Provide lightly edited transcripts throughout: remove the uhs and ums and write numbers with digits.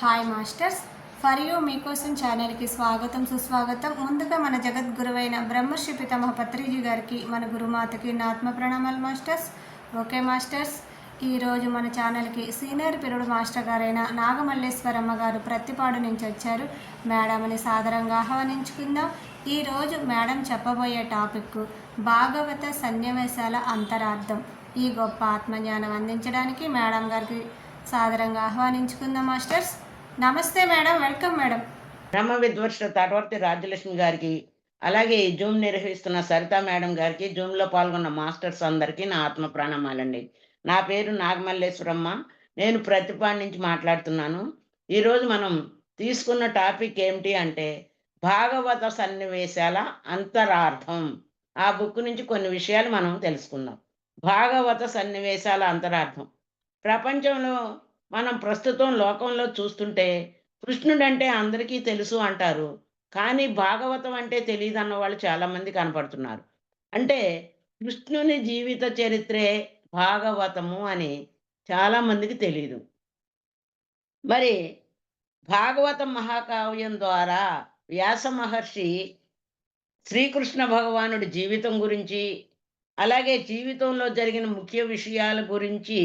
Hi masters, for you మీకోసం ఛానల్కి స్వాగతం సుస్వాగతం. ముందుగా మన జగద్గురువైన బ్రహ్మర్షి పితామహ పత్రిజీ గారికి, మన గురుమాతకి నా ఆత్మ ప్రణామాలు మాస్టర్స్. ఓకే మాస్టర్స్, ఈరోజు మన ఛానల్కి సీనియర్ పిరుడు మాస్టర్ గారైన నాగమల్లేశ్వరమ్మ గారు ప్రత్తిపాడు నుంచి వచ్చారు. మేడంని సాదరంగా ఆహ్వానించుకుందాం. ఈరోజు మేడం చెప్పబోయే టాపిక్ భాగవత సన్నివేశాల అంతరార్థం. ఈ గొప్ప ఆత్మజ్ఞానం అందించడానికి మేడం గారికి సాదరంగా ఆహ్వానించుకుందాం మాస్టర్స్. నమస్తే మేడం, వెల్కమ్ మేడం. బ్రహ్మ విద్వర్ష తాటవర్తి రాజ్యలక్ష్మి గారికి, అలాగే జూమ్ నిర్వహిస్తున్న సరితా మేడం గారికి, జూమ్లో పాల్గొన్న మాస్టర్స్ అందరికీ నా ఆత్మ ప్రణామాలండి. నా పేరు నాగమల్లేశ్వరమ్మ. నేను ప్రతిపాడు నుంచి మాట్లాడుతున్నాను. ఈరోజు మనం తీసుకున్న టాపిక్ ఏమిటి అంటే భాగవత సన్నివేశాల అంతరార్థం. ఆ బుక్ నుంచి కొన్ని విషయాలు మనం తెలుసుకుందాం. భాగవత సన్నివేశాల అంతరార్థం. ప్రపంచంలో మనం ప్రస్తుతం లోకంలో చూస్తుంటే కృష్ణుడంటే అందరికీ తెలుసు అంటారు. కానీ భాగవతం అంటే తెలీదన్న వాళ్ళు చాలామంది కనపడుతున్నారు. అంటే కృష్ణుని జీవిత చరిత్రే భాగవతము అని చాలామందికి తెలీదు. మరి భాగవతం మహాకావ్యం ద్వారా వ్యాస మహర్షి శ్రీకృష్ణ భగవానుడి జీవితం గురించి, అలాగే జీవితంలో జరిగిన ముఖ్య విషయాల గురించి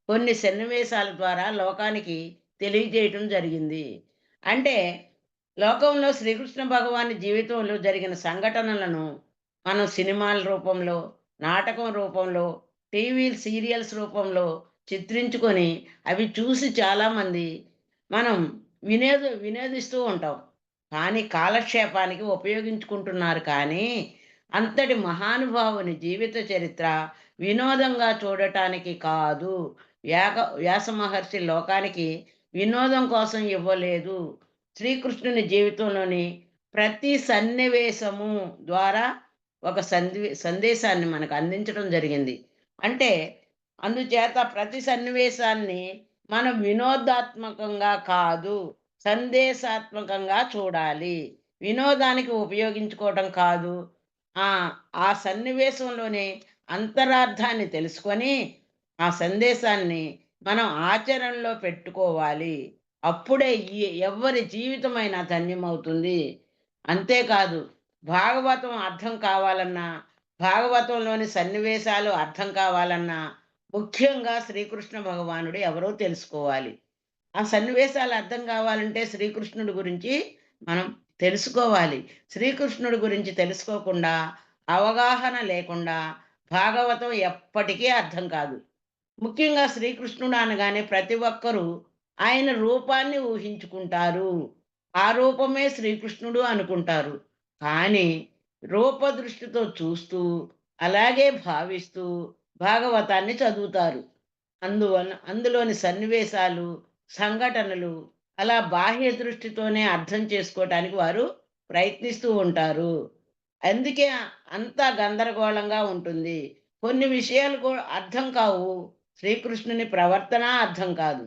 కొన్ని సన్నివేశాల ద్వారా లోకానికి తెలియజేయటం జరిగింది. అంటే లోకంలో శ్రీకృష్ణ భగవాని జీవితంలో జరిగిన సంఘటనలను మనం సినిమాల రూపంలో, నాటకం రూపంలో, టీవీ సీరియల్స్ రూపంలో చిత్రించుకొని అవి చూసి చాలామంది మనం వినోదిస్తూ ఉంటాం. కానీ కాలక్షేపానికి ఉపయోగించుకుంటున్నారు కానీ, అంతటి మహానుభావుని జీవిత చరిత్ర వినోదంగా చూడటానికి కాదు. వ్యాస మహర్షి లోకానికి వినోదం కోసం ఇవ్వలేదు. శ్రీకృష్ణుని జీవితంలోని ప్రతి సన్నివేశము ద్వారా ఒక సందేశాన్ని మనకు అందించడం జరిగింది. అంటే అందుచేత ప్రతి సన్నివేశాన్ని మనం వినోదాత్మకంగా కాదు, సందేశాత్మకంగా చూడాలి. వినోదానికి ఉపయోగించుకోవటం కాదు. ఆ! ఆ సన్నివేశంలోని అంతరార్థాన్ని తెలుసుకొని, ఆ సందేశాన్ని మనం ఆచరణలో పెట్టుకోవాలి. అప్పుడే ఎవ్వరి జీవితమైనా ధన్యమవుతుంది. అంతేకాదు, భాగవతం అర్థం కావాలన్నా, భాగవతంలోని సన్నివేశాలు అర్థం కావాలన్నా, ముఖ్యంగా శ్రీకృష్ణ భగవానుడు ఎవరో తెలుసుకోవాలి. ఆ సన్నివేశాలు అర్థం కావాలంటే శ్రీకృష్ణుడి గురించి మనం తెలుసుకోవాలి. శ్రీకృష్ణుడి గురించి తెలుసుకోకుండా, అవగాహన లేకుండా భాగవతం ఎప్పటికీ అర్థం కాదు. ముఖ్యంగా శ్రీకృష్ణుడు అనగానే ప్రతి ఒక్కరూ ఆయన రూపాన్ని ఊహించుకుంటారు. ఆ రూపమే శ్రీకృష్ణుడు అనుకుంటారు. కానీ రూపదృష్టితో చూస్తూ, అలాగే భావిస్తూ భాగవతాన్ని చదువుతారు. అందులోని సన్నివేశాలు, సంఘటనలు అలా బాహ్య దృష్టితోనే అర్థం చేసుకోవటానికి వారు ప్రయత్నిస్తూ ఉంటారు. అందుకే అంతా గందరగోళంగా ఉంటుంది. కొన్ని విషయాలు అర్థం కావు. శ్రీకృష్ణుని ప్రవర్తన అర్థం కాదు.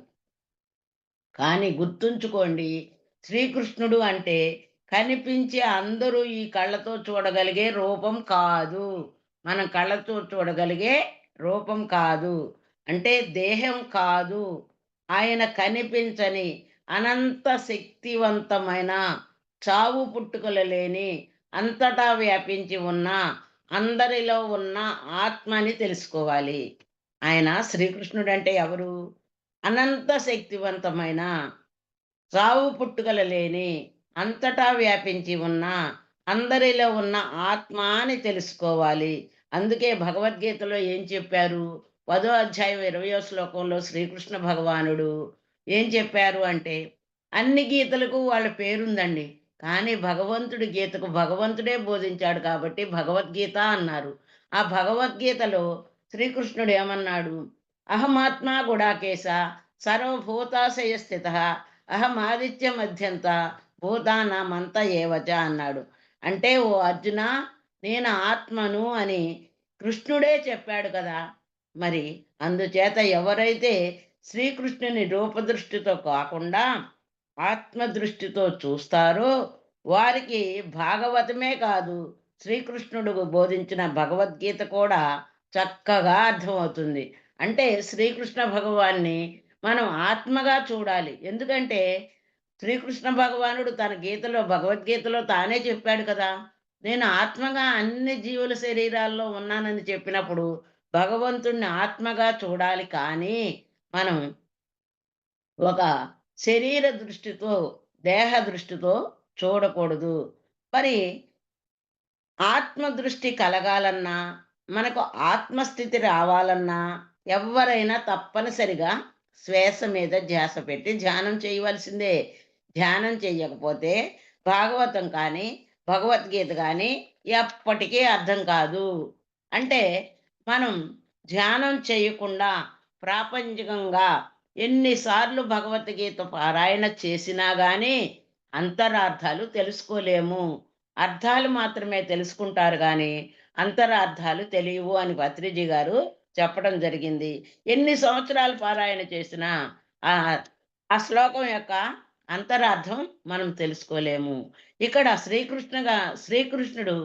కానీ గుర్తుంచుకోండి, శ్రీకృష్ణుడు అంటే కనిపించే అందరూ ఈ కళ్ళతో చూడగలిగే రూపం కాదు. మనం కళ్ళతో చూడగలిగే రూపం కాదు. అంటే దేహం కాదు. ఆయన కనిపించని అనంత శక్తివంతమైన, చావు పుట్టుకలు లేని, అంతటా వ్యాపించి ఉన్న, అందరిలో ఉన్న ఆత్మ అని తెలుసుకోవాలి. ఆయన శ్రీకృష్ణుడంటే ఎవరు? అనంత శక్తివంతమైన, చావు పుట్టుకల లేని, అంతటా వ్యాపించి ఉన్న, అందరిలో ఉన్న ఆత్మ అని తెలుసుకోవాలి. అందుకే భగవద్గీతలో ఏం చెప్పారు? 10వ అధ్యాయం 20వ శ్లోకంలో శ్రీకృష్ణ భగవానుడు ఏం చెప్పారు అంటే, అన్ని గీతలకు వాళ్ళ పేరుందండి. కానీ భగవంతుడి గీతకు భగవంతుడే బోధించాడు కాబట్టి భగవద్గీత అన్నారు. ఆ భగవద్గీతలో శ్రీకృష్ణుడు ఏమన్నాడు? అహమాత్మా గుడాకేశ సర్వభూతాశయ స్థిత అహమాదిత్య మధ్యంత భూతానామంత ఏవచ అన్నాడు. అంటే ఓ అర్జున, నేను ఆత్మను అని కృష్ణుడే చెప్పాడు కదా. మరి అందుచేత ఎవరైతే శ్రీకృష్ణుని రూపదృష్టితో కాకుండా ఆత్మదృష్టితో చూస్తారో వారికి భాగవతమే కాదు, శ్రీకృష్ణుడు బోధించిన భగవద్గీత కూడా చక్కగా అర్థమవుతుంది. అంటే శ్రీకృష్ణ భగవాన్ని మనం ఆత్మగా చూడాలి. ఎందుకంటే శ్రీకృష్ణ భగవానుడు తన గీతలో భగవద్గీతలో తానే చెప్పాడు కదా! నేను ఆత్మగా అన్ని జీవుల శరీరాల్లో ఉన్నానని చెప్పినప్పుడు భగవంతుడిని ఆత్మగా చూడాలి కానీ, మనం ఒక శరీర దృష్టితో, దేహ దృష్టితో చూడకూడదు. మరి ఆత్మ దృష్టి కలగాలన్నా, మనకు ఆత్మస్థితి రావాలన్నా ఎవ్వరైనా తప్పనిసరిగా శ్వాస మీద ధ్యాస పెట్టి ధ్యానం చేయవలసిందే. ధ్యానం చెయ్యకపోతే భాగవతం కానీ, భగవద్గీత గానీ ఎప్పటికీ అర్థం కాదు. అంటే మనం ధ్యానం చేయకుండా ప్రాపంచికంగా ఎన్ని సార్లు భగవద్గీత పారాయణ చేసినా గానీ అంతరార్థాలు తెలుసుకోలేము. అర్థాలు మాత్రమే తెలుసుకుంటారు గానీ, అంతరార్థాలు తెలియవు అని పత్రిజీ గారు చెప్పడం జరిగింది. ఎన్ని సంవత్సరాలు పారాయణ చేసినా ఆహ్, ఆ శ్లోకం యొక్క అంతరార్థం మనం తెలుసుకోలేము. ఇక్కడ శ్రీకృష్ణుడు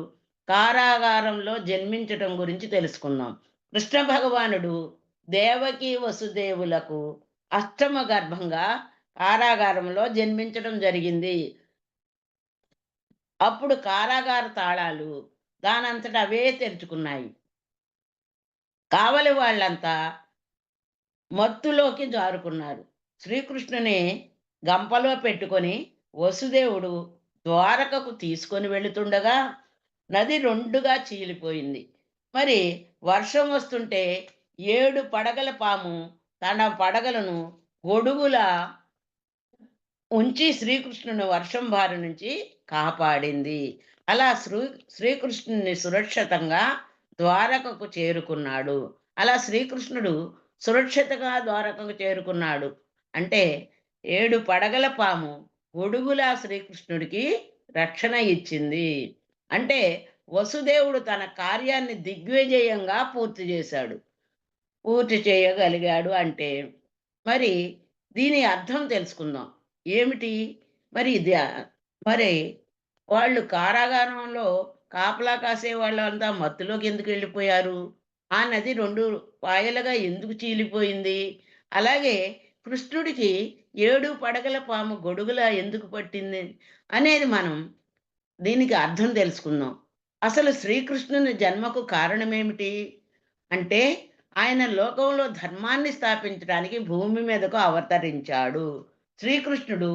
కారాగారంలో జన్మించటం గురించి తెలుసుకుందాం. కృష్ణ భగవానుడు దేవకీ వసుదేవులకు అష్టమ గర్భంగా కారాగారంలో జన్మించడం జరిగింది. అప్పుడు కారాగార తాళాలు దానంతట అవే తెరుచుకున్నాయి. కావలి వాళ్ళంతా మత్తులోకి జారుకున్నారు. శ్రీకృష్ణుని గంపలో పెట్టుకొని వసుదేవుడు ద్వారకకు తీసుకొని వెళుతుండగా నది రెండుగా చీలిపోయింది. మరి వర్షం వస్తుంటే 7 పడగల పాము తన పడగలను గొడుగులా ఉంచి శ్రీకృష్ణుని వర్షం బారి నుంచి కాపాడింది. అలా శ్రీకృష్ణుని సురక్షితంగా ద్వారకకు చేరుకున్నాడు. అలా శ్రీకృష్ణుడు సురక్షితంగా ద్వారకకు చేరుకున్నాడు. అంటే 7 పడగల పాము గొడుగులా శ్రీకృష్ణుడికి రక్షణ ఇచ్చింది. అంటే వసుదేవుడు తన కార్యాన్ని దిగ్విజయంగా పూర్తి చేశాడు. పూర్తి చేయగలిగాడు అంటే మరి దీని అర్థం తెలుసుకుందాం. ఏమిటి? మరి మరి వాళ్ళు కారాగారంలో కాపలా కాసే వాళ్ళంతా మత్తులోకి ఎందుకు వెళ్ళిపోయారు? ఆ నది 2 పాయలుగా ఎందుకు చీలిపోయింది? అలాగే కృష్ణుడికి 7 పడగల పాము గొడుగులా ఎందుకు పట్టింది? అనేది మనం దీనికి అర్థం తెలుసుకుందాం. అసలు శ్రీకృష్ణుని జన్మకు కారణమేమిటి? అంటే ఆయన లోకంలో ధర్మాన్ని స్థాపించడానికి భూమి మీదకు అవతరించాడు. శ్రీకృష్ణుడు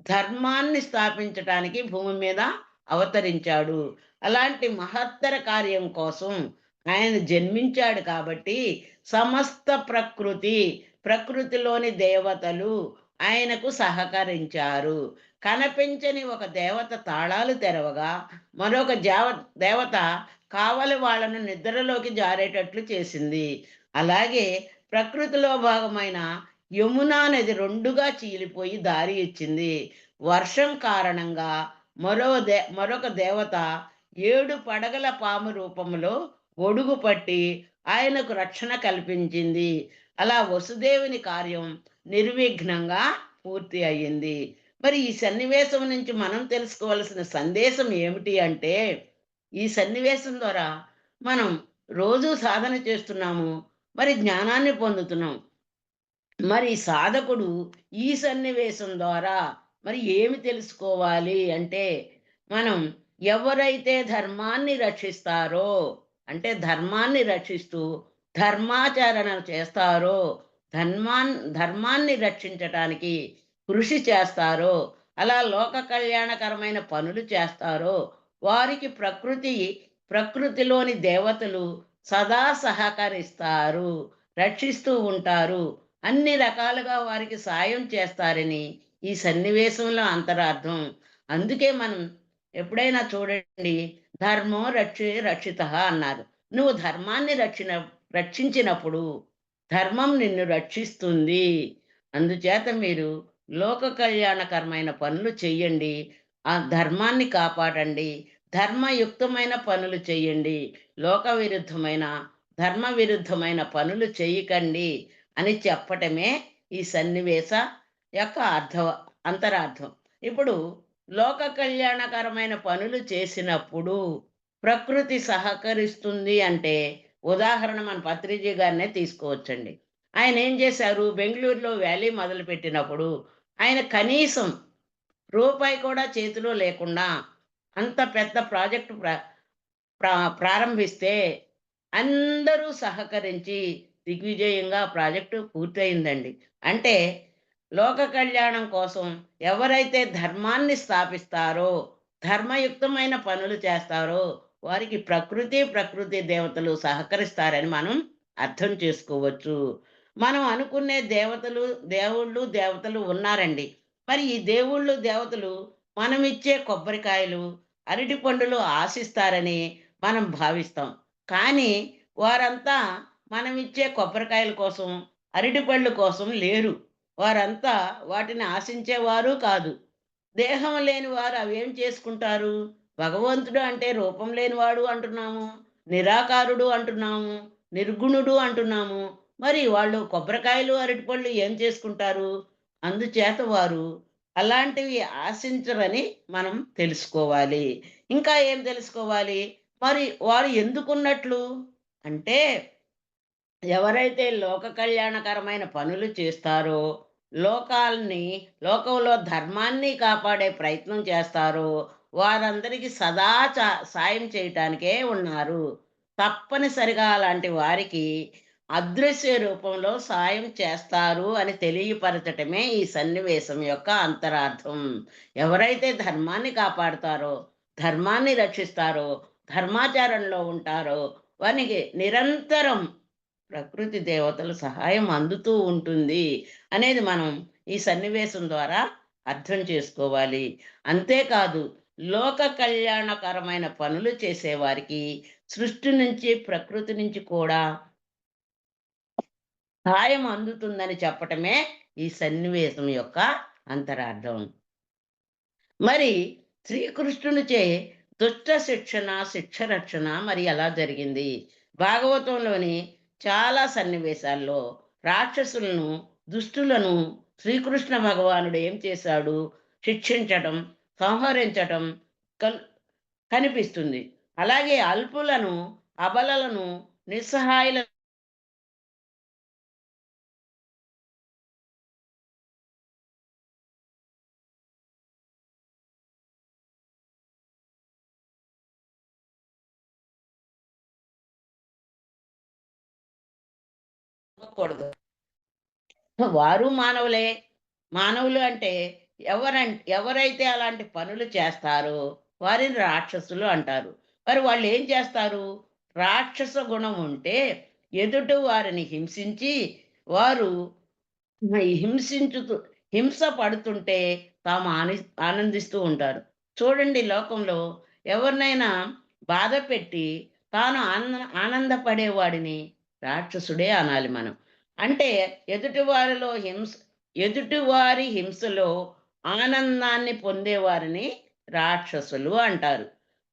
ధర్మాన్ని స్థాపించటానికి భూమి మీద అవతరించాడు. అలాంటి మహత్తర కార్యం కోసం ఆయన జన్మించాడు కాబట్టి సమస్త ప్రకృతిలోని దేవతలు ఆయనకు సహకరించారు. కనిపించని ఒక దేవత తాళాలు తెరవగా మరొక దేవత కావలి వాళ్ళను నిద్రలోకి జారేటట్లు చేసింది. అలాగే ప్రకృతిలో భాగమైన యమునా నది రెండుగా చీలిపోయి దారి ఇచ్చింది. వర్షం కారణంగా మరొక దేవత 7 పడగల పాము రూపంలో గొడుగు పట్టి ఆయనకు రక్షణ కల్పించింది. అలా వసుదేవుని కార్యం నిర్విఘ్నంగా పూర్తి అయ్యింది. మరి ఈ సన్నివేశం నుంచి మనం తెలుసుకోవాల్సిన సందేశం ఏమిటి అంటే, ఈ సన్నివేశం ద్వారా మనం రోజూ సాధన చేస్తున్నాము. మరి జ్ఞానాన్ని పొందుతున్నాం. మరి సాధకుడు ఈ సన్నివేశం ద్వారా మరి ఏమి తెలుసుకోవాలి అంటే, మనం ఎవరైతే ధర్మాన్ని రక్షిస్తారో, అంటే ధర్మాన్ని రక్షిస్తూ ధర్మాచరణ చేస్తారో, ధర్మాన్ని రక్షించటానికి కృషి చేస్తారో, అలా లోక కళ్యాణకరమైన పనులు చేస్తారో, వారికి ప్రకృతిలోని దేవతలు సదా సహకరిస్తారు, రక్షిస్తూ ఉంటారు. అన్ని రకాలుగా వారికి సాయం చేస్తారని ఈ సన్నివేశంలో అంతరార్థం. అందుకే మనం ఎప్పుడైనా చూడండి, ధర్మో రక్షితః అన్నారు. నువ్వు ధర్మాన్ని రక్షించినప్పుడు ధర్మం నిన్ను రక్షిస్తుంది. అందుచేత మీరు లోక కళ్యాణకరమైన పనులు చెయ్యండి. ఆ ధర్మాన్ని కాపాడండి. ధర్మయుక్తమైన పనులు చెయ్యండి. లోక విరుద్ధమైన, ధర్మ విరుద్ధమైన పనులు చెయ్యకండి అని చెప్పటమే ఈ సన్నివేశ యొక్క అంతరార్థం. ఇప్పుడు లోక కళ్యాణకరమైన పనులు చేసినప్పుడు ప్రకృతి సహకరిస్తుంది అంటే ఉదాహరణ మన పత్రిజీ గారినే తీసుకోవచ్చండి. ఆయన ఏం చేశారు, బెంగుళూరులో వ్యాలీ మొదలుపెట్టినప్పుడు ఆయన కనీసం రూపాయి కూడా చేతిలో లేకుండా అంత పెద్ద ప్రాజెక్ట్ ప్రారంభిస్తే అందరూ సహకరించి దిగ్విజయంగా ఆ ప్రాజెక్టు పూర్తయిందండి. అంటే లోక కళ్యాణం కోసం ఎవరైతే ధర్మాన్ని స్థాపిస్తారో, ధర్మయుక్తమైన పనులు చేస్తారో వారికి ప్రకృతి దేవతలు సహకరిస్తారని మనం అర్థం చేసుకోవచ్చు. మనం అనుకునే దేవతలు ఉన్నారండి. మరి ఈ దేవుళ్ళు, దేవతలు మనమిచ్చే కొబ్బరికాయలు, అరటి పండులు ఆశిస్తారని మనం భావిస్తాం. కానీ వారంతా మనమిచ్చే కొబ్బరికాయల కోసం, అరటిపళ్ళు కోసం లేరు. వారంతా వాటిని ఆశించేవారు కాదు. దేహం లేని వారు అవేం చేసుకుంటారు? భగవంతుడు అంటే రూపం లేనివాడు అంటున్నాము, నిరాకారుడు అంటున్నాము, నిర్గుణుడు అంటున్నాము. మరి వాళ్ళు కొబ్బరికాయలు, అరటిపళ్ళు ఏం చేసుకుంటారు? అందుచేత వారు అలాంటివి ఆశించరని మనం తెలుసుకోవాలి. ఇంకా ఏం తెలుసుకోవాలి? మరి వారు ఎందుకున్నట్లు? అంటే ఎవరైతే లోక కళ్యాణకరమైన పనులు చేస్తారో, లోకాల్ని లోకంలో ధర్మాన్ని కాపాడే ప్రయత్నం చేస్తారో, వారందరికీ సదా సాయం చేయటానికే ఉన్నారు. తప్పనిసరిగా అలాంటి వారికి అదృశ్య రూపంలో సాయం చేస్తారు అని తెలియపరచటమే ఈ సన్నివేశం యొక్క అంతరార్థం. ఎవరైతే ధర్మాన్ని కాపాడుతారో, ధర్మాన్ని రక్షిస్తారో, ధర్మాచరణలో ఉంటారో, వానికి నిరంతరం ప్రకృతి దేవతల సహాయం అందుతూ ఉంటుంది అనేది మనం ఈ సన్నివేశం ద్వారా అర్థం చేసుకోవాలి. అంతేకాదు, లోక కళ్యాణకరమైన పనులు చేసేవారికి సృష్టి నుంచి, ప్రకృతి నుంచి కూడా సహాయం అందుతుందని చెప్పటమే ఈ సన్నివేశం యొక్క అంతరార్థం. మరి శ్రీకృష్ణునిచే దుష్ట శిక్షణ, శిక్ష రక్షణ మరి ఎలా జరిగింది? భాగవతంలోని చాలా సన్నివేశాల్లో రాక్షసులను, దుష్టులను శ్రీకృష్ణ భగవానుడు ఏం చేశాడు? శిక్షించటం, సంహరించటం కల్ కనిపిస్తుంది. అలాగే అల్పులను, అబలలను, నిస్సహాయులను కూడదు. వారు మానవులే. మానవులు అంటే ఎవరైతే అలాంటి పనులు చేస్తారో వారిని రాక్షసులు అంటారు. మరి వాళ్ళేం చేస్తారు? రాక్షస గుణం ఉంటే ఎదుటి వారిని హింసించి, వారు ఈ హింస పడుతుంటే తాము ఆనందిస్తూ ఉంటారు. చూడండి, లోకంలో ఎవరినైనా బాధపెట్టి తాను ఆనందపడేవాడిని రాక్షసుడే అనాలి మనం. అంటే ఎదుటివారి హింసలో ఆనందాన్ని పొందేవారిని రాక్షసులు అంటారు.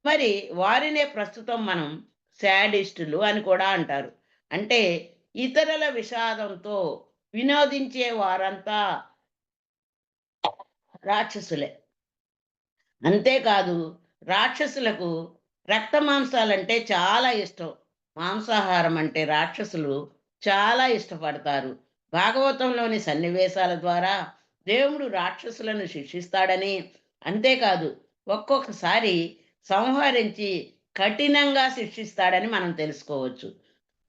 మరి వారినే ప్రస్తుతం మనం శాడిస్టులు అని కూడా అంటారు. అంటే ఇతరుల విషాదంతో వినోదించే వారంతా రాక్షసులే. అంతేకాదు, రాక్షసులకు రక్త మాంసాలంటే చాలా ఇష్టం. మాంసాహారం అంటే రాక్షసులు చాలా ఇష్టపడతారు. భాగవతంలోని సన్నివేశాల ద్వారా దేవుడు రాక్షసులను శిక్షిస్తాడని, అంతేకాదు ఒక్కొక్కసారి సంహరించి కఠినంగా శిక్షిస్తాడని మనం తెలుసుకోవచ్చు.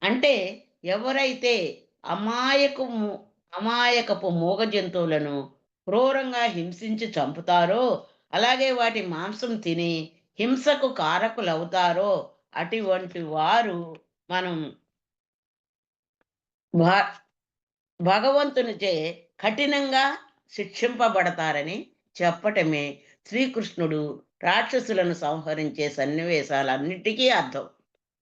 అంటే ఎవరైతే అమాయకము అమాయకపు మూగ జంతువులను క్రూరంగా హింసించి చంపుతారో, అలాగే వాటి మాంసం తిని హింసకు కారకులవుతారో అటువంటి వారు మనం భ- భగవంతునిచే కఠినంగా శిక్షింపబడతారని చెప్పటమే శ్రీకృష్ణుడు రాక్షసులను సంహరించే సన్నివేశాలన్నిటికీ అర్థం.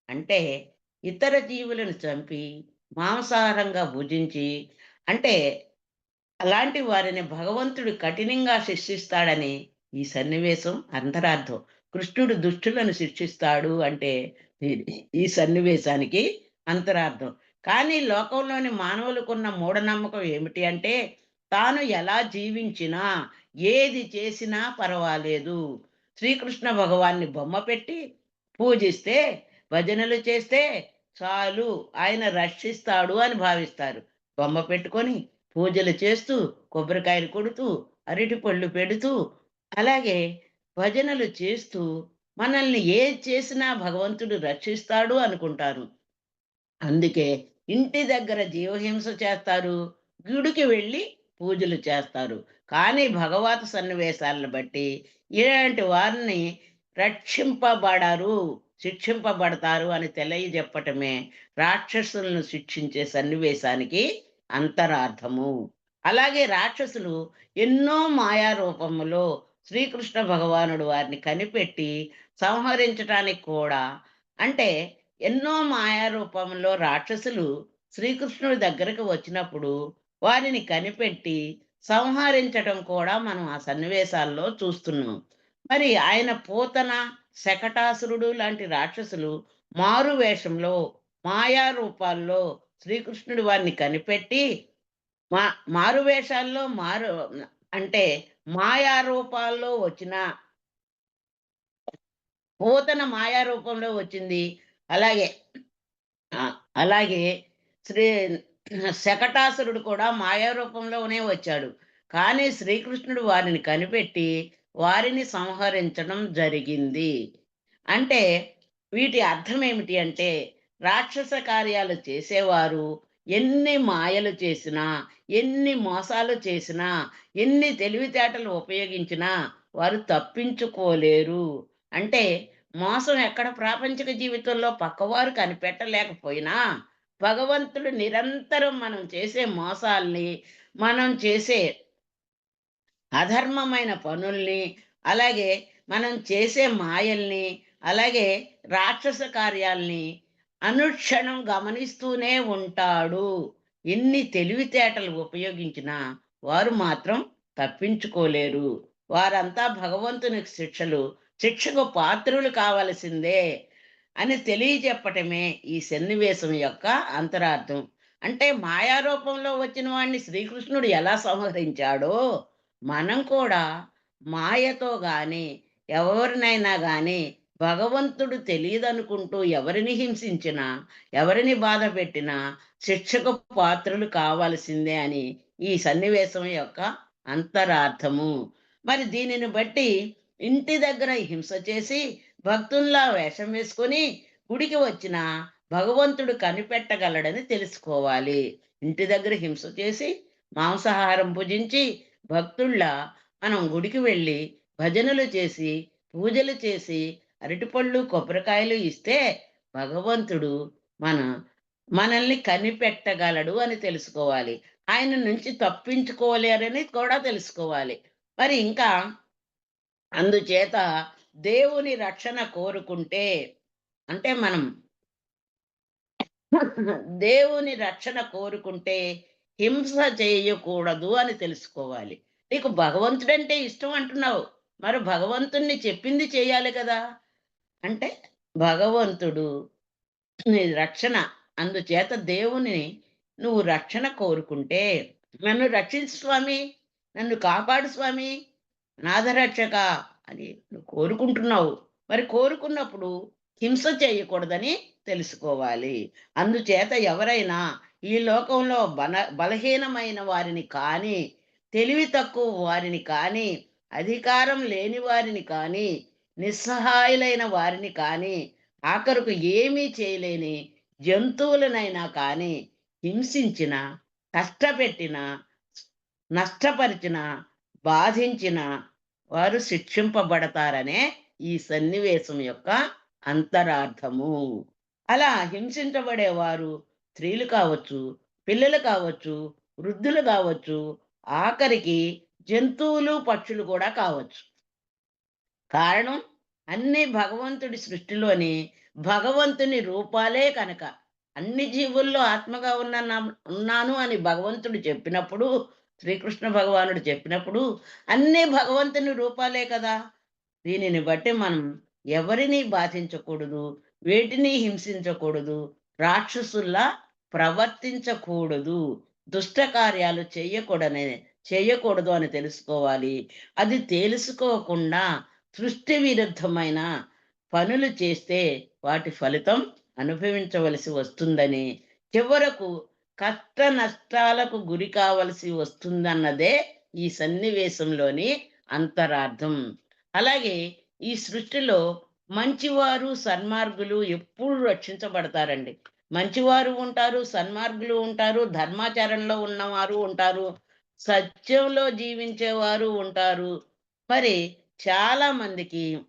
అంటే ఇతర జీవులను చంపి మాంసాహారంగా భుజించి, అంటే అలాంటి వారిని భగవంతుడు కఠినంగా శిక్షిస్తాడని ఈ సన్నివేశం అంతరార్థం. కృష్ణుడు దుష్టులను శిక్షిస్తాడు అంటే ఈ సన్నివేశానికి అంతరార్థం. కానీ లోకంలోని మానవులకున్న మూఢనమ్మకం ఏమిటి అంటే, తాను ఎలా జీవించినా, ఏది చేసినా పర్వాలేదు, శ్రీకృష్ణ భగవాన్ని బొమ్మ పెట్టి పూజిస్తే, భజనలు చేస్తే చాలు, ఆయన రక్షిస్తాడు అని భావిస్తారు. బొమ్మ పెట్టుకొని పూజలు చేస్తూ, కొబ్బరికాయలు కొడుతూ, అరటిపళ్ళు పెడుతూ, అలాగే భజనలు చేస్తూ మనల్ని ఏది చేసినా భగవంతుడు రక్షిస్తాడు అనుకుంటారు. అందుకే ఇంటి దగ్గర జీవహింస చేస్తారు. గుడికి వెళ్ళి పూజలు చేస్తారు. కానీ భగవత సన్నివేశాలను బట్టి ఇలాంటి వారిని రక్షింపబడరు, శిక్షింపబడతారు అని తెలియజెప్పటమే రాక్షసులను శిక్షించే సన్నివేశానికి అంతరార్థము. అలాగే రాక్షసులు ఎన్నో మాయా రూపములో శ్రీకృష్ణ భగవానుడు వారిని కనిపెట్టి సంహరించటానికి కూడా, అంటే ఎన్నో మాయా రూపంలో రాక్షసులు శ్రీకృష్ణుడి దగ్గరకు వచ్చినప్పుడు వారిని కనిపెట్టి సంహరించటం కూడా మనం ఆ సన్నివేశాల్లో చూస్తున్నాం. మరి ఆయన పూతన, శకటాసురుడు లాంటి రాక్షసులు మారు వేషంలో, మాయా రూపాల్లో శ్రీకృష్ణుడి వారిని కనిపెట్టి మా మారు వేషాల్లో అంటే మాయా రూపాల్లో వచ్చిన పూతన మాయా రూపంలో వచ్చింది. అలాగే ఆ! అలాగే శ్రీ శకటాసురుడు కూడా మాయా రూపంలోనే వచ్చాడు. కానీ శ్రీకృష్ణుడు వారిని కనిపెట్టి, వారిని సంహరించడం జరిగింది. అంటే వీటి అర్థమేమిటి అంటే, రాక్షస కార్యాలు చేసేవారు ఎన్ని మాయలు చేసినా, ఎన్ని మోసాలు చేసినా, ఎన్ని తెలివితేటలు ఉపయోగించినా వారు తప్పించుకోలేరు. అంటే మోసం ఎక్కడ ప్రాపంచిక జీవితంలో పక్కవారు కనిపెట్టలేకపోయినా, భగవంతుడు నిరంతరం మనం చేసే మోసాల్ని, మనం చేసే అధర్మమైన పనుల్ని, అలాగే మనం చేసే మాయల్ని, అలాగే రాక్షస కార్యాల్ని అనుక్షణం గమనిస్తూనే ఉంటాడు. ఎన్ని తెలివితేటలు ఉపయోగించినా వారు మాత్రం తప్పించుకోలేరు. వారంతా భగవంతునికి శిక్షకు పాత్రులు కావలసిందే అని తెలియజెప్పటమే ఈ సన్నివేశం యొక్క అంతరార్థం. అంటే మాయారూపంలో వచ్చిన వాడిని శ్రీకృష్ణుడు ఎలా సంహరించాడో, మనం కూడా మాయతో గాని, ఎవరినైనా గాని భగవంతుడు తెలియదనుకుంటూ ఎవరిని హింసించినా, ఎవరిని బాధపెట్టినా శిక్షకు పాత్రులు కావాల్సిందే అని ఈ సన్నివేశం యొక్క అంతరార్థము. మరి దీనిని బట్టి ఇంటి దగ్గర హింస చేసి భక్తుల్లా వేషం వేసుకొని గుడికి వచ్చిన భగవంతుడు కనిపెట్టగలడని తెలుసుకోవాలి. ఇంటి దగ్గర హింస చేసి మాంసాహారం భుజించి భక్తుల్లా మనం గుడికి వెళ్ళి భజనలు చేసి, పూజలు చేసి, అరటిపళ్ళు, కొబ్బరికాయలు ఇస్తే భగవంతుడు మన మనల్ని కనిపెట్టగలడు అని తెలుసుకోవాలి. ఆయన నుంచి తప్పించుకోలేరని కూడా తెలుసుకోవాలి. మరి ఇంకా అందుచేత దేవుని రక్షణ కోరుకుంటే, అంటే మనం దేవుని రక్షణ కోరుకుంటే హింస చేయకూడదు అని తెలుసుకోవాలి. నీకు భగవంతుడంటే ఇష్టం అంటున్నావు. మరి భగవంతుణ్ణి చెప్పింది చేయాలి కదా! అంటే భగవంతుడు నీ రక్షణ, అందుచేత దేవుని నువ్వు రక్షణ కోరుకుంటే, నన్ను రక్షించు స్వామి, నన్ను కాపాడు స్వామి, నాథరక్షక అని నువ్వు కోరుకుంటున్నావు. మరి కోరుకున్నప్పుడు హింస చేయకూడదని తెలుసుకోవాలి. అందుచేత ఎవరైనా ఈ లోకంలో బలహీనమైన వారిని కానీ, తెలివి తక్కువ వారిని కానీ, అధికారం లేని వారిని కానీ, నిస్సహాయులైన వారిని కానీ, ఆఖరుకు ఏమీ చేయలేని జంతువులనైనా కానీ హింసించిన, కష్టపెట్టిన, నష్టపరిచిన, బాధించిన వారు శిక్షింపబడతారనే ఈ సన్నివేశం యొక్క అంతరార్థము. అలా హింసించబడేవారు స్త్రీలు కావచ్చు, పిల్లలు కావచ్చు, వృద్ధులు కావచ్చు, ఆఖరికి జంతువులు, పక్షులు కూడా కావచ్చు. కారణం అన్ని భగవంతుడి సృష్టిలోని భగవంతుని రూపాలే కనుక. అన్ని జీవుల్లో ఆత్మగా ఉన్నాను అని భగవంతుడు చెప్పినప్పుడు, శ్రీకృష్ణ భగవానుడు చెప్పినప్పుడు అన్నీ భగవంతుని రూపాలే కదా! దీనిని బట్టి మనం ఎవరిని బాధించకూడదు, వేటిని హింసించకూడదు, రాక్షసుల్లా ప్రవర్తించకూడదు, దుష్ట కార్యాలు చేయకూడదు అని తెలుసుకోవాలి. అది తెలుసుకోకుండా సృష్టి విరుద్ధమైన పనులు చేస్తే వాటి ఫలితం అనుభవించవలసి వస్తుందని, చివరకు కష్ట నష్టాలకు గురి కావలసి వస్తుందన్నదే ఈ సన్నివేశంలోని అంతరార్థం. అలాగే ఈ సృష్టిలో మంచివారు, సన్మార్గులు ఎప్పుడు రక్షించబడతారండి. మంచివారు ఉంటారు, సన్మార్గులు ఉంటారు, ధర్మాచరణలో ఉన్నవారు ఉంటారు, సత్యంలో జీవించేవారు ఉంటారు. మరి చాలా మందికి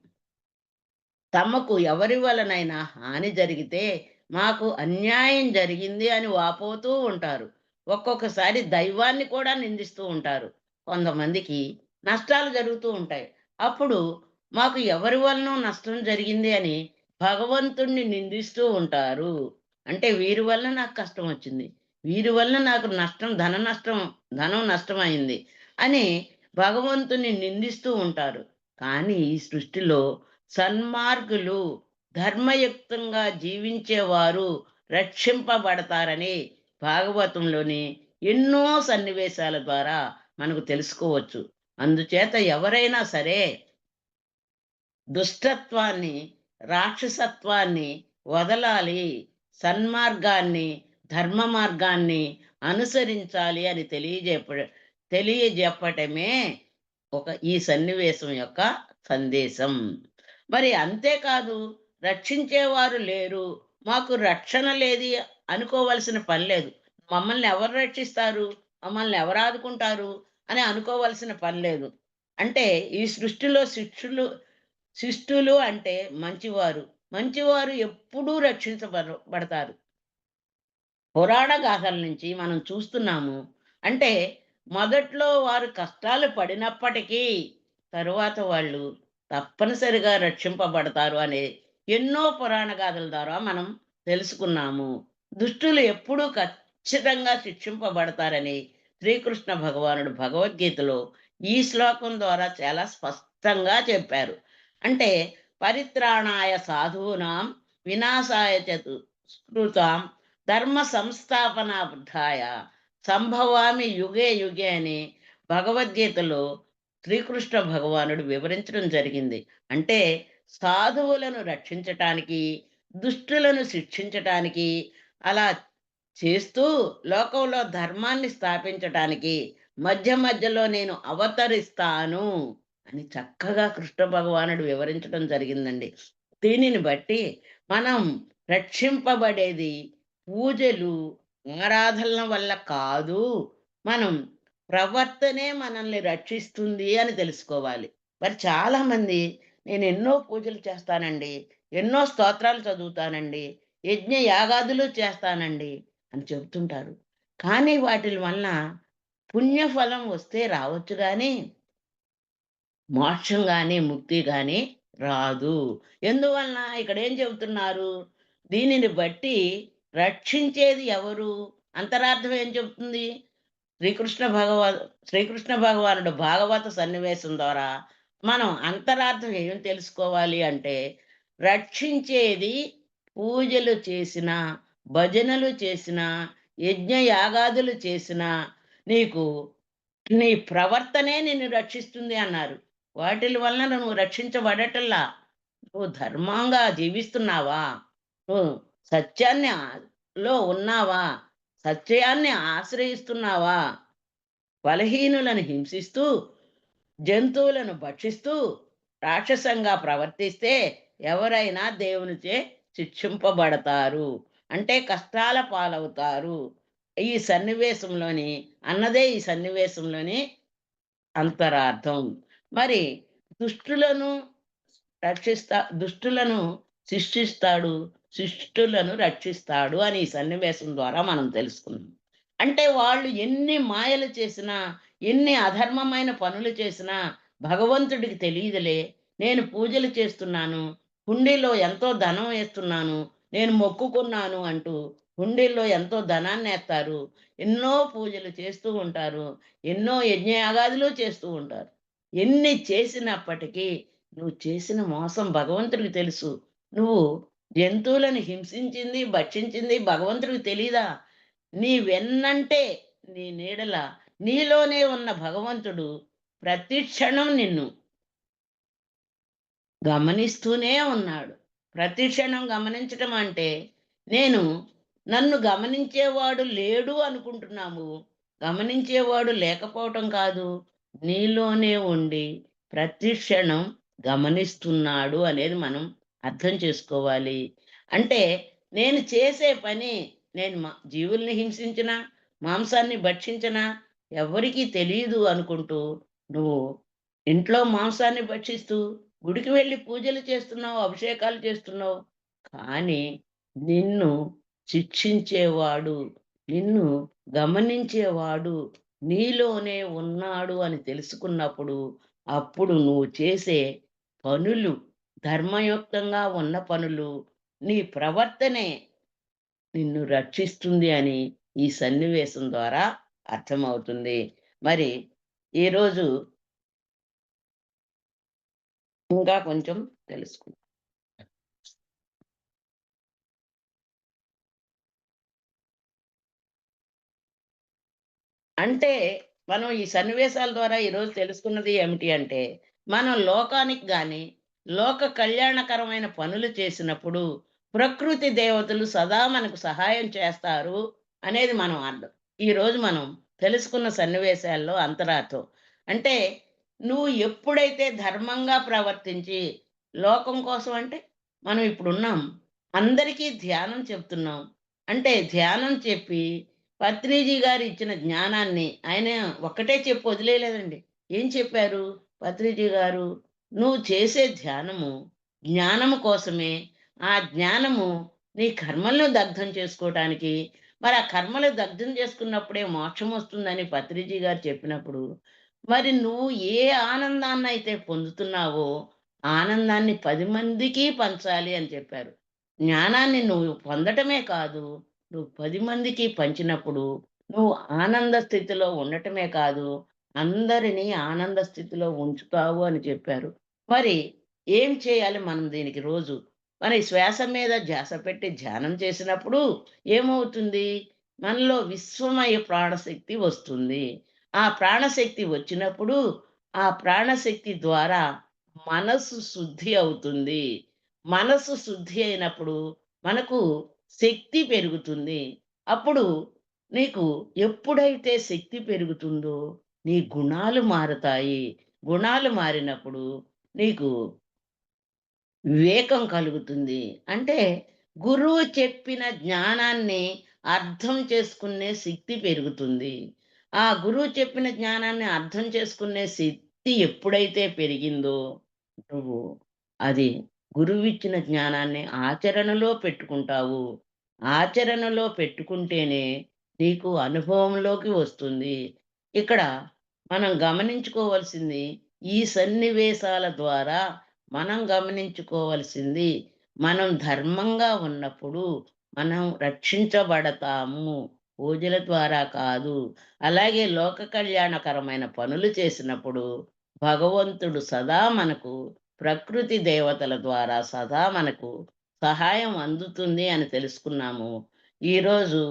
తమకు ఎవరి వలనైనా హాని జరిగితే మాకు అన్యాయం జరిగింది అని వాపోతూ ఉంటారు. ఒక్కొక్కసారి దైవాన్ని కూడా నిందిస్తూ ఉంటారు. కొంతమందికి నష్టాలు జరుగుతూ ఉంటాయి. అప్పుడు మాకు ఎవరి వలనో నష్టం జరిగింది అని భగవంతుణ్ణి నిందిస్తూ ఉంటారు. అంటే వీరి వలన నాకు కష్టం వచ్చింది. వీరి వలన నాకు నష్టం, ధనం నష్టమైంది అని భగవంతుని నిందిస్తూ ఉంటారు. కానీ ఈ సృష్టిలో సన్మార్గులు, ధర్మయుక్తంగా జీవించేవారు రక్షింపబడతారని భాగవతంలోని ఎన్నో సన్నివేశాల ద్వారా మనకు తెలుసుకోవచ్చు. అందుచేత ఎవరైనా సరే దుష్టత్వాన్ని, రాక్షసత్వాన్ని వదలాలి. సన్మార్గాన్ని, ధర్మ మార్గాన్ని అనుసరించాలి అని తెలియజెప్పటమే ఈ సన్నివేశం యొక్క సందేశం. మరి అంతేకాదు, రక్షించేవారు లేరు, మాకు రక్షణ లేది అనుకోవలసిన పని లేదు. మమ్మల్ని ఎవరు రక్షిస్తారు? మమ్మల్ని ఎవరు ఆదుకుంటారు? అని అనుకోవలసిన పని లేదు. అంటే ఈ సృష్టిలో శిష్టులు అంటే మంచివారు. మంచివారు ఎప్పుడూ బడతారు. పురాణ గాథల నుంచి మనం చూస్తున్నాము. అంటే మొదట్లో వారు కష్టాలు పడినప్పటికీ, తరువాత వాళ్ళు తప్పనిసరిగా రక్షింపబడతారు అనే ఎన్నో పురాణ గాథల ద్వారా మనం తెలుసుకున్నాము. దుష్టులు ఎప్పుడూ ఖచ్చితంగా శిక్షింపబడతారని శ్రీకృష్ణ భగవానుడు భగవద్గీతలో ఈ శ్లోకం ద్వారా చాలా స్పష్టంగా చెప్పారు. అంటే పరిత్రాణాయ సాధూనాం వినాశాయ స్మృతాం ధర్మ సంస్థాపనార్థాయ సంభవామి యుగే యుగే అని భగవద్గీతలో శ్రీకృష్ణ భగవానుడు వివరించడం జరిగింది. అంటే సాధువులను రక్షించటానికి, దుష్టులను శిక్షించటానికి, అలా చేస్తూ లోకంలో ధర్మాన్ని స్థాపించటానికి మధ్య మధ్యలో నేను అవతరిస్తాను అని చక్కగా కృష్ణ భగవానుడు వివరించడం జరిగిందండి. దీనిని బట్టి మనం రక్షింపబడేది పూజలు, ఆరాధనల వల్ల కాదు. మనం ప్రవర్తనే మనల్ని రక్షిస్తుంది అని తెలుసుకోవాలి. మరి చాలామంది నేను ఎన్నో పూజలు చేస్తానండి, ఎన్నో స్తోత్రాలు చదువుతానండి, యజ్ఞ యాగాదులు చేస్తానండి అని చెబుతుంటారు. కానీ వాటిల వలన పుణ్యఫలం వస్తే రావచ్చు గానీ మోక్షం గాని, ముక్తి గాని రాదు. ఎందువలన ఇక్కడేం చెబుతున్నారు? దీనిని బట్టి రక్షించేది ఎవరు? అంతరార్థం ఏం చెప్తుంది? శ్రీకృష్ణ భగవ శ్రీకృష్ణ భగవానుడు భాగవత సన్నివేశం ద్వారా మనం అంతరార్థం ఏం తెలుసుకోవాలి అంటే, రక్షించేది పూజలు చేసినా, భజనలు చేసినా, యజ్ఞయాగాదులు చేసినా నీకు నీ ప్రవర్తనే నిన్ను రక్షిస్తుంది అన్నారు. వాటిల వలన నువ్వు రక్షించబడటల్లా. నువ్వు ధర్మంగా జీవిస్తున్నావా? నువ్వు సత్యాన్ని లో ఉన్నావా? సత్యాన్ని ఆశ్రయిస్తున్నావా? బలహీనులను హింసిస్తూ, జంతువులను భక్షిస్తూ, రాక్షసంగా ప్రవర్తిస్తే ఎవరైనా దేవునిచే శిక్షింపబడతారు. అంటే కష్టాల పాలవుతారు. ఈ సన్నివేశంలోని అంతరార్థం. మరి దుష్టులను దుష్టులను శిక్షిస్తాడు, శిష్టులను రక్షిస్తాడు అని ఈ సన్నివేశం ద్వారా మనం తెలుసుకున్నాం. అంటే వాళ్ళు ఎన్ని మాయలు చేసినా, ఎన్ని అధర్మమైన పనులు చేసినా భగవంతుడికి తెలియదులే. నేను పూజలు చేస్తున్నాను, హుండీలో ఎంతో ధనం వేస్తున్నాను, నేను మొక్కుకున్నాను అంటూ హుండీల్లో ఎంతో ధనాన్నేస్తారు. ఎన్నో పూజలు చేస్తూ ఉంటారు. ఎన్నో యజ్ఞయాగాదులు చేస్తూ ఉంటారు. ఎన్ని చేసినప్పటికీ నువ్వు చేసిన మోసం భగవంతుడికి తెలుసు. నువ్వు జంతువులను హింసించింది, భక్షించింది భగవంతుడికి తెలీదా? నీ వెన్నంటే, నీ నీడల నీలోనే ఉన్న భగవంతుడు ప్రతి క్షణం నిన్ను గమనిస్తూనే ఉన్నాడు. ప్రతి క్షణం గమనించటం అంటే, నేను నన్ను గమనించేవాడు లేడు అనుకుంటున్నాము. గమనించేవాడు లేకపోవటం కాదు, నీలోనే ఉండి ప్రతి క్షణం గమనిస్తున్నాడు అనేది మనం అర్థం చేసుకోవాలి. అంటే నేను చేసే పని నేను జీవుల్ని హింసించినా, మాంసాన్ని భక్షించినా ఎవ్వరికీ తెలీదు అనుకుంటూ నువ్వు ఇంట్లో మాంసాన్ని భక్షిస్తూ గుడికి వెళ్లి పూజలు చేస్తున్నావు, అభిషేకాలు చేస్తున్నావు. కానీ నిన్ను శిక్షించేవాడు, నిన్ను గమనించేవాడు నీలోనే ఉన్నాడు అని తెలుసుకున్నప్పుడు, అప్పుడు నువ్వు చేసే పనులు ధర్మయుక్తంగా ఉన్న పనులు, నీ ప్రవర్తనే నిన్ను రక్షిస్తుంది అని ఈ సన్నివేశం ద్వారా అర్థమవుతుంది. మరి ఈరోజు ఇంకా కొంచెం తెలుసుకుందాం. అంటే మనం ఈ సన్నివేశాల ద్వారా ఈరోజు తెలుసుకున్నది ఏమిటి అంటే, మనం లోకానికి గాని, లోక కళ్యాణకరమైన పనులు చేసినప్పుడు ప్రకృతి దేవతలు సదా మనకు సహాయం చేస్తారు అనేది మనం అర్థం. ఈరోజు మనం తెలుసుకున్న సన్నివేశాల్లో అంతరార్థం. అంటే నువ్వు ఎప్పుడైతే ధర్మంగా ప్రవర్తించి, లోకం కోసం అంటే మనం ఇప్పుడున్నాం. అందరికీ ధ్యానం చెప్తున్నాం. అంటే ధ్యానం చెప్పి పత్రిజీ గారు ఇచ్చిన జ్ఞానాన్ని ఆయన ఒక్కటే చెప్పి వదిలేయలేదండి. ఏం చెప్పారు పత్రిజీ గారు? "నువ్వు చేసే ధ్యానము, జ్ఞానము కోసమే. ఆ జ్ఞానము నీ కర్మలను దగ్ధం చేసుకోవటానికి, మరి ఆ కర్మలు దగ్ధం చేసుకున్నప్పుడే మోక్షం వస్తుందని" పత్రిజీ గారు చెప్పినప్పుడు, మరి నువ్వు ఏ ఆనందాన్నయితే పొందుతున్నావో, ఆనందాన్ని 10 మందికి పంచాలి అని చెప్పారు. జ్ఞానాన్ని నువ్వు పొందటమే కాదు, నువ్వు 10 మందికి పంచినప్పుడు, నువ్వు ఆనంద స్థితిలో ఉండటమే కాదు, అందరినీ ఆనంద స్థితిలో ఉంచుతావు అని చెప్పారు. మరి ఏం చేయాలి మనం దీనికి రోజు? మరి శ్వాస మీద ధ్యాస పెట్టి ధ్యానం చేసినప్పుడు ఏమవుతుంది? మనలో విశ్వమయ ప్రాణశక్తి వస్తుంది. ఆ ప్రాణశక్తి వచ్చినప్పుడు, ఆ ప్రాణశక్తి ద్వారా మనస్సు శుద్ధి అవుతుంది. మనస్సు శుద్ధి అయినప్పుడు మనకు శక్తి పెరుగుతుంది. అప్పుడు నీకు ఎప్పుడైతే శక్తి పెరుగుతుందో, నీ గుణాలు మారతాయి. గుణాలు మారినప్పుడు నీకు వివేకం కలుగుతుంది. అంటే గురువు చెప్పిన జ్ఞానాన్ని అర్థం చేసుకునే శక్తి పెరుగుతుంది. ఆ గురువు చెప్పిన జ్ఞానాన్ని అర్థం చేసుకునే శక్తి ఎప్పుడైతే పెరిగిందో, నువ్వు అది గురువిచ్చిన జ్ఞానాన్ని ఆచరణలో పెట్టుకుంటావు. ఆచరణలో పెట్టుకుంటేనే నీకు అనుభవంలోకి వస్తుంది. ఇక్కడ మనం గమనించుకోవాల్సింది ఈ సన్నివేశాల ద్వారా మనం గమనించుకోవాల్సింది, మనం ధర్మంగా ఉన్నప్పుడు మనం రక్షించబడతాము. పూజల ద్వారా కాదు. అలాగే లోక కళ్యాణకరమైన పనులు చేసినప్పుడు భగవంతుడు సదా మనకు ప్రకృతి దేవతల ద్వారా సదా మనకు సహాయం అందుతుంది అని తెలుసుకున్నాము. ఈరోజు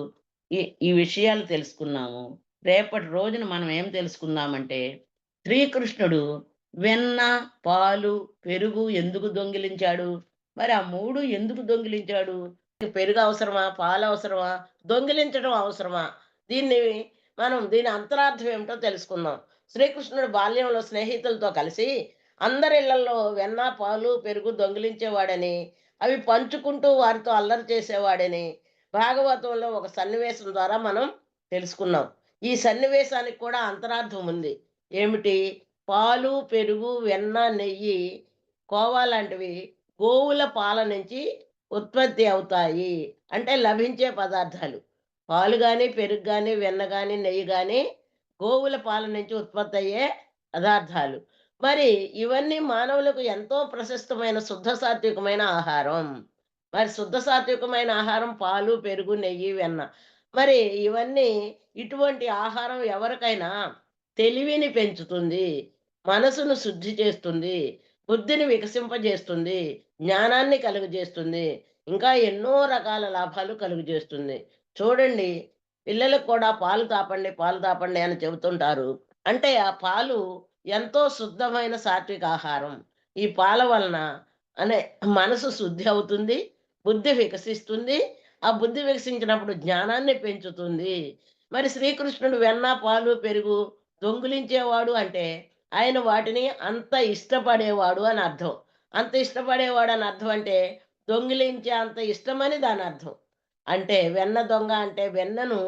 ఈ ఈ విషయాలు తెలుసుకున్నాము. రేపటి రోజున మనం ఏం తెలుసుకుందామంటే, శ్రీకృష్ణుడు వెన్న, పాలు, పెరుగు ఎందుకు దొంగిలించాడు? మరి ఆ 3 ఎందుకు దొంగిలించాడు? పెరుగు అవసరమా? పాలు అవసరమా? దొంగిలించడం అవసరమా? దీన్ని దీని అంతరార్థం ఏమిటో తెలుసుకుందాం. శ్రీకృష్ణుడు బాల్యంలో స్నేహితులతో కలిసి అందరి ఇళ్లల్లో వెన్న, పాలు, పెరుగు దొంగిలించేవాడని, అవి పంచుకుంటూ వారితో అల్లరి చేసేవాడని భాగవతంలో ఒక సన్నివేశం ద్వారా మనం తెలుసుకున్నాం. ఈ సన్నివేశానికి కూడా అంతరార్థం ఉంది. ఏమిటి? పాలు, పెరుగు, వెన్న, నెయ్యి, కోవా లాంటివి గోవుల పాల నుంచి ఉత్పత్తి అవుతాయి. అంటే లభించే పదార్థాలు. పాలు గాని, పెరుగు గాని, వెన్న గాని, నెయ్యి గాని గోవుల పాల నుంచి ఉత్పత్తయ్యే పదార్థాలు. మరి ఇవన్నీ మానవులకు ఎంతో ప్రశస్తమైన శుద్ధ సాత్వికమైన ఆహారం. మరి శుద్ధ సాత్వికమైన ఆహారం పాలు, పెరుగు, నెయ్యి, వెన్న. మరి ఇవన్నీ ఇటువంటి ఆహారం ఎవరికైనా తెలివిని పెంచుతుంది. మనసును శుద్ధి చేస్తుంది. బుద్ధిని వికసింపజేస్తుంది. జ్ఞానాన్ని కలుగజేస్తుంది. ఇంకా ఎన్నో రకాల లాభాలు కలుగజేస్తుంది. చూడండి, పిల్లలకు కూడా పాలు తాపండి, పాలు తాపండి అని చెబుతుంటారు. అంటే ఆ పాలు ఎంతో శుద్ధమైన సాత్విక ఆహారం. ఈ పాల వలన అనే మనసు శుద్ధి అవుతుంది. బుద్ధి వికసిస్తుంది. ఆ బుద్ధి వికసించినప్పుడు జ్ఞానాన్ని పెంచుతుంది. మరి శ్రీకృష్ణుడు వెన్న, పాలు, పెరుగు దొంగిలించేవాడు అంటే ఆయన వాటిని అంత ఇష్టపడేవాడు అని అర్థం. అంత ఇష్టపడేవాడు అని అర్థం అంటే దొంగిలించే అంత ఇష్టమని దాని అర్థం. అంటే వెన్న దొంగ అంటే వెన్నను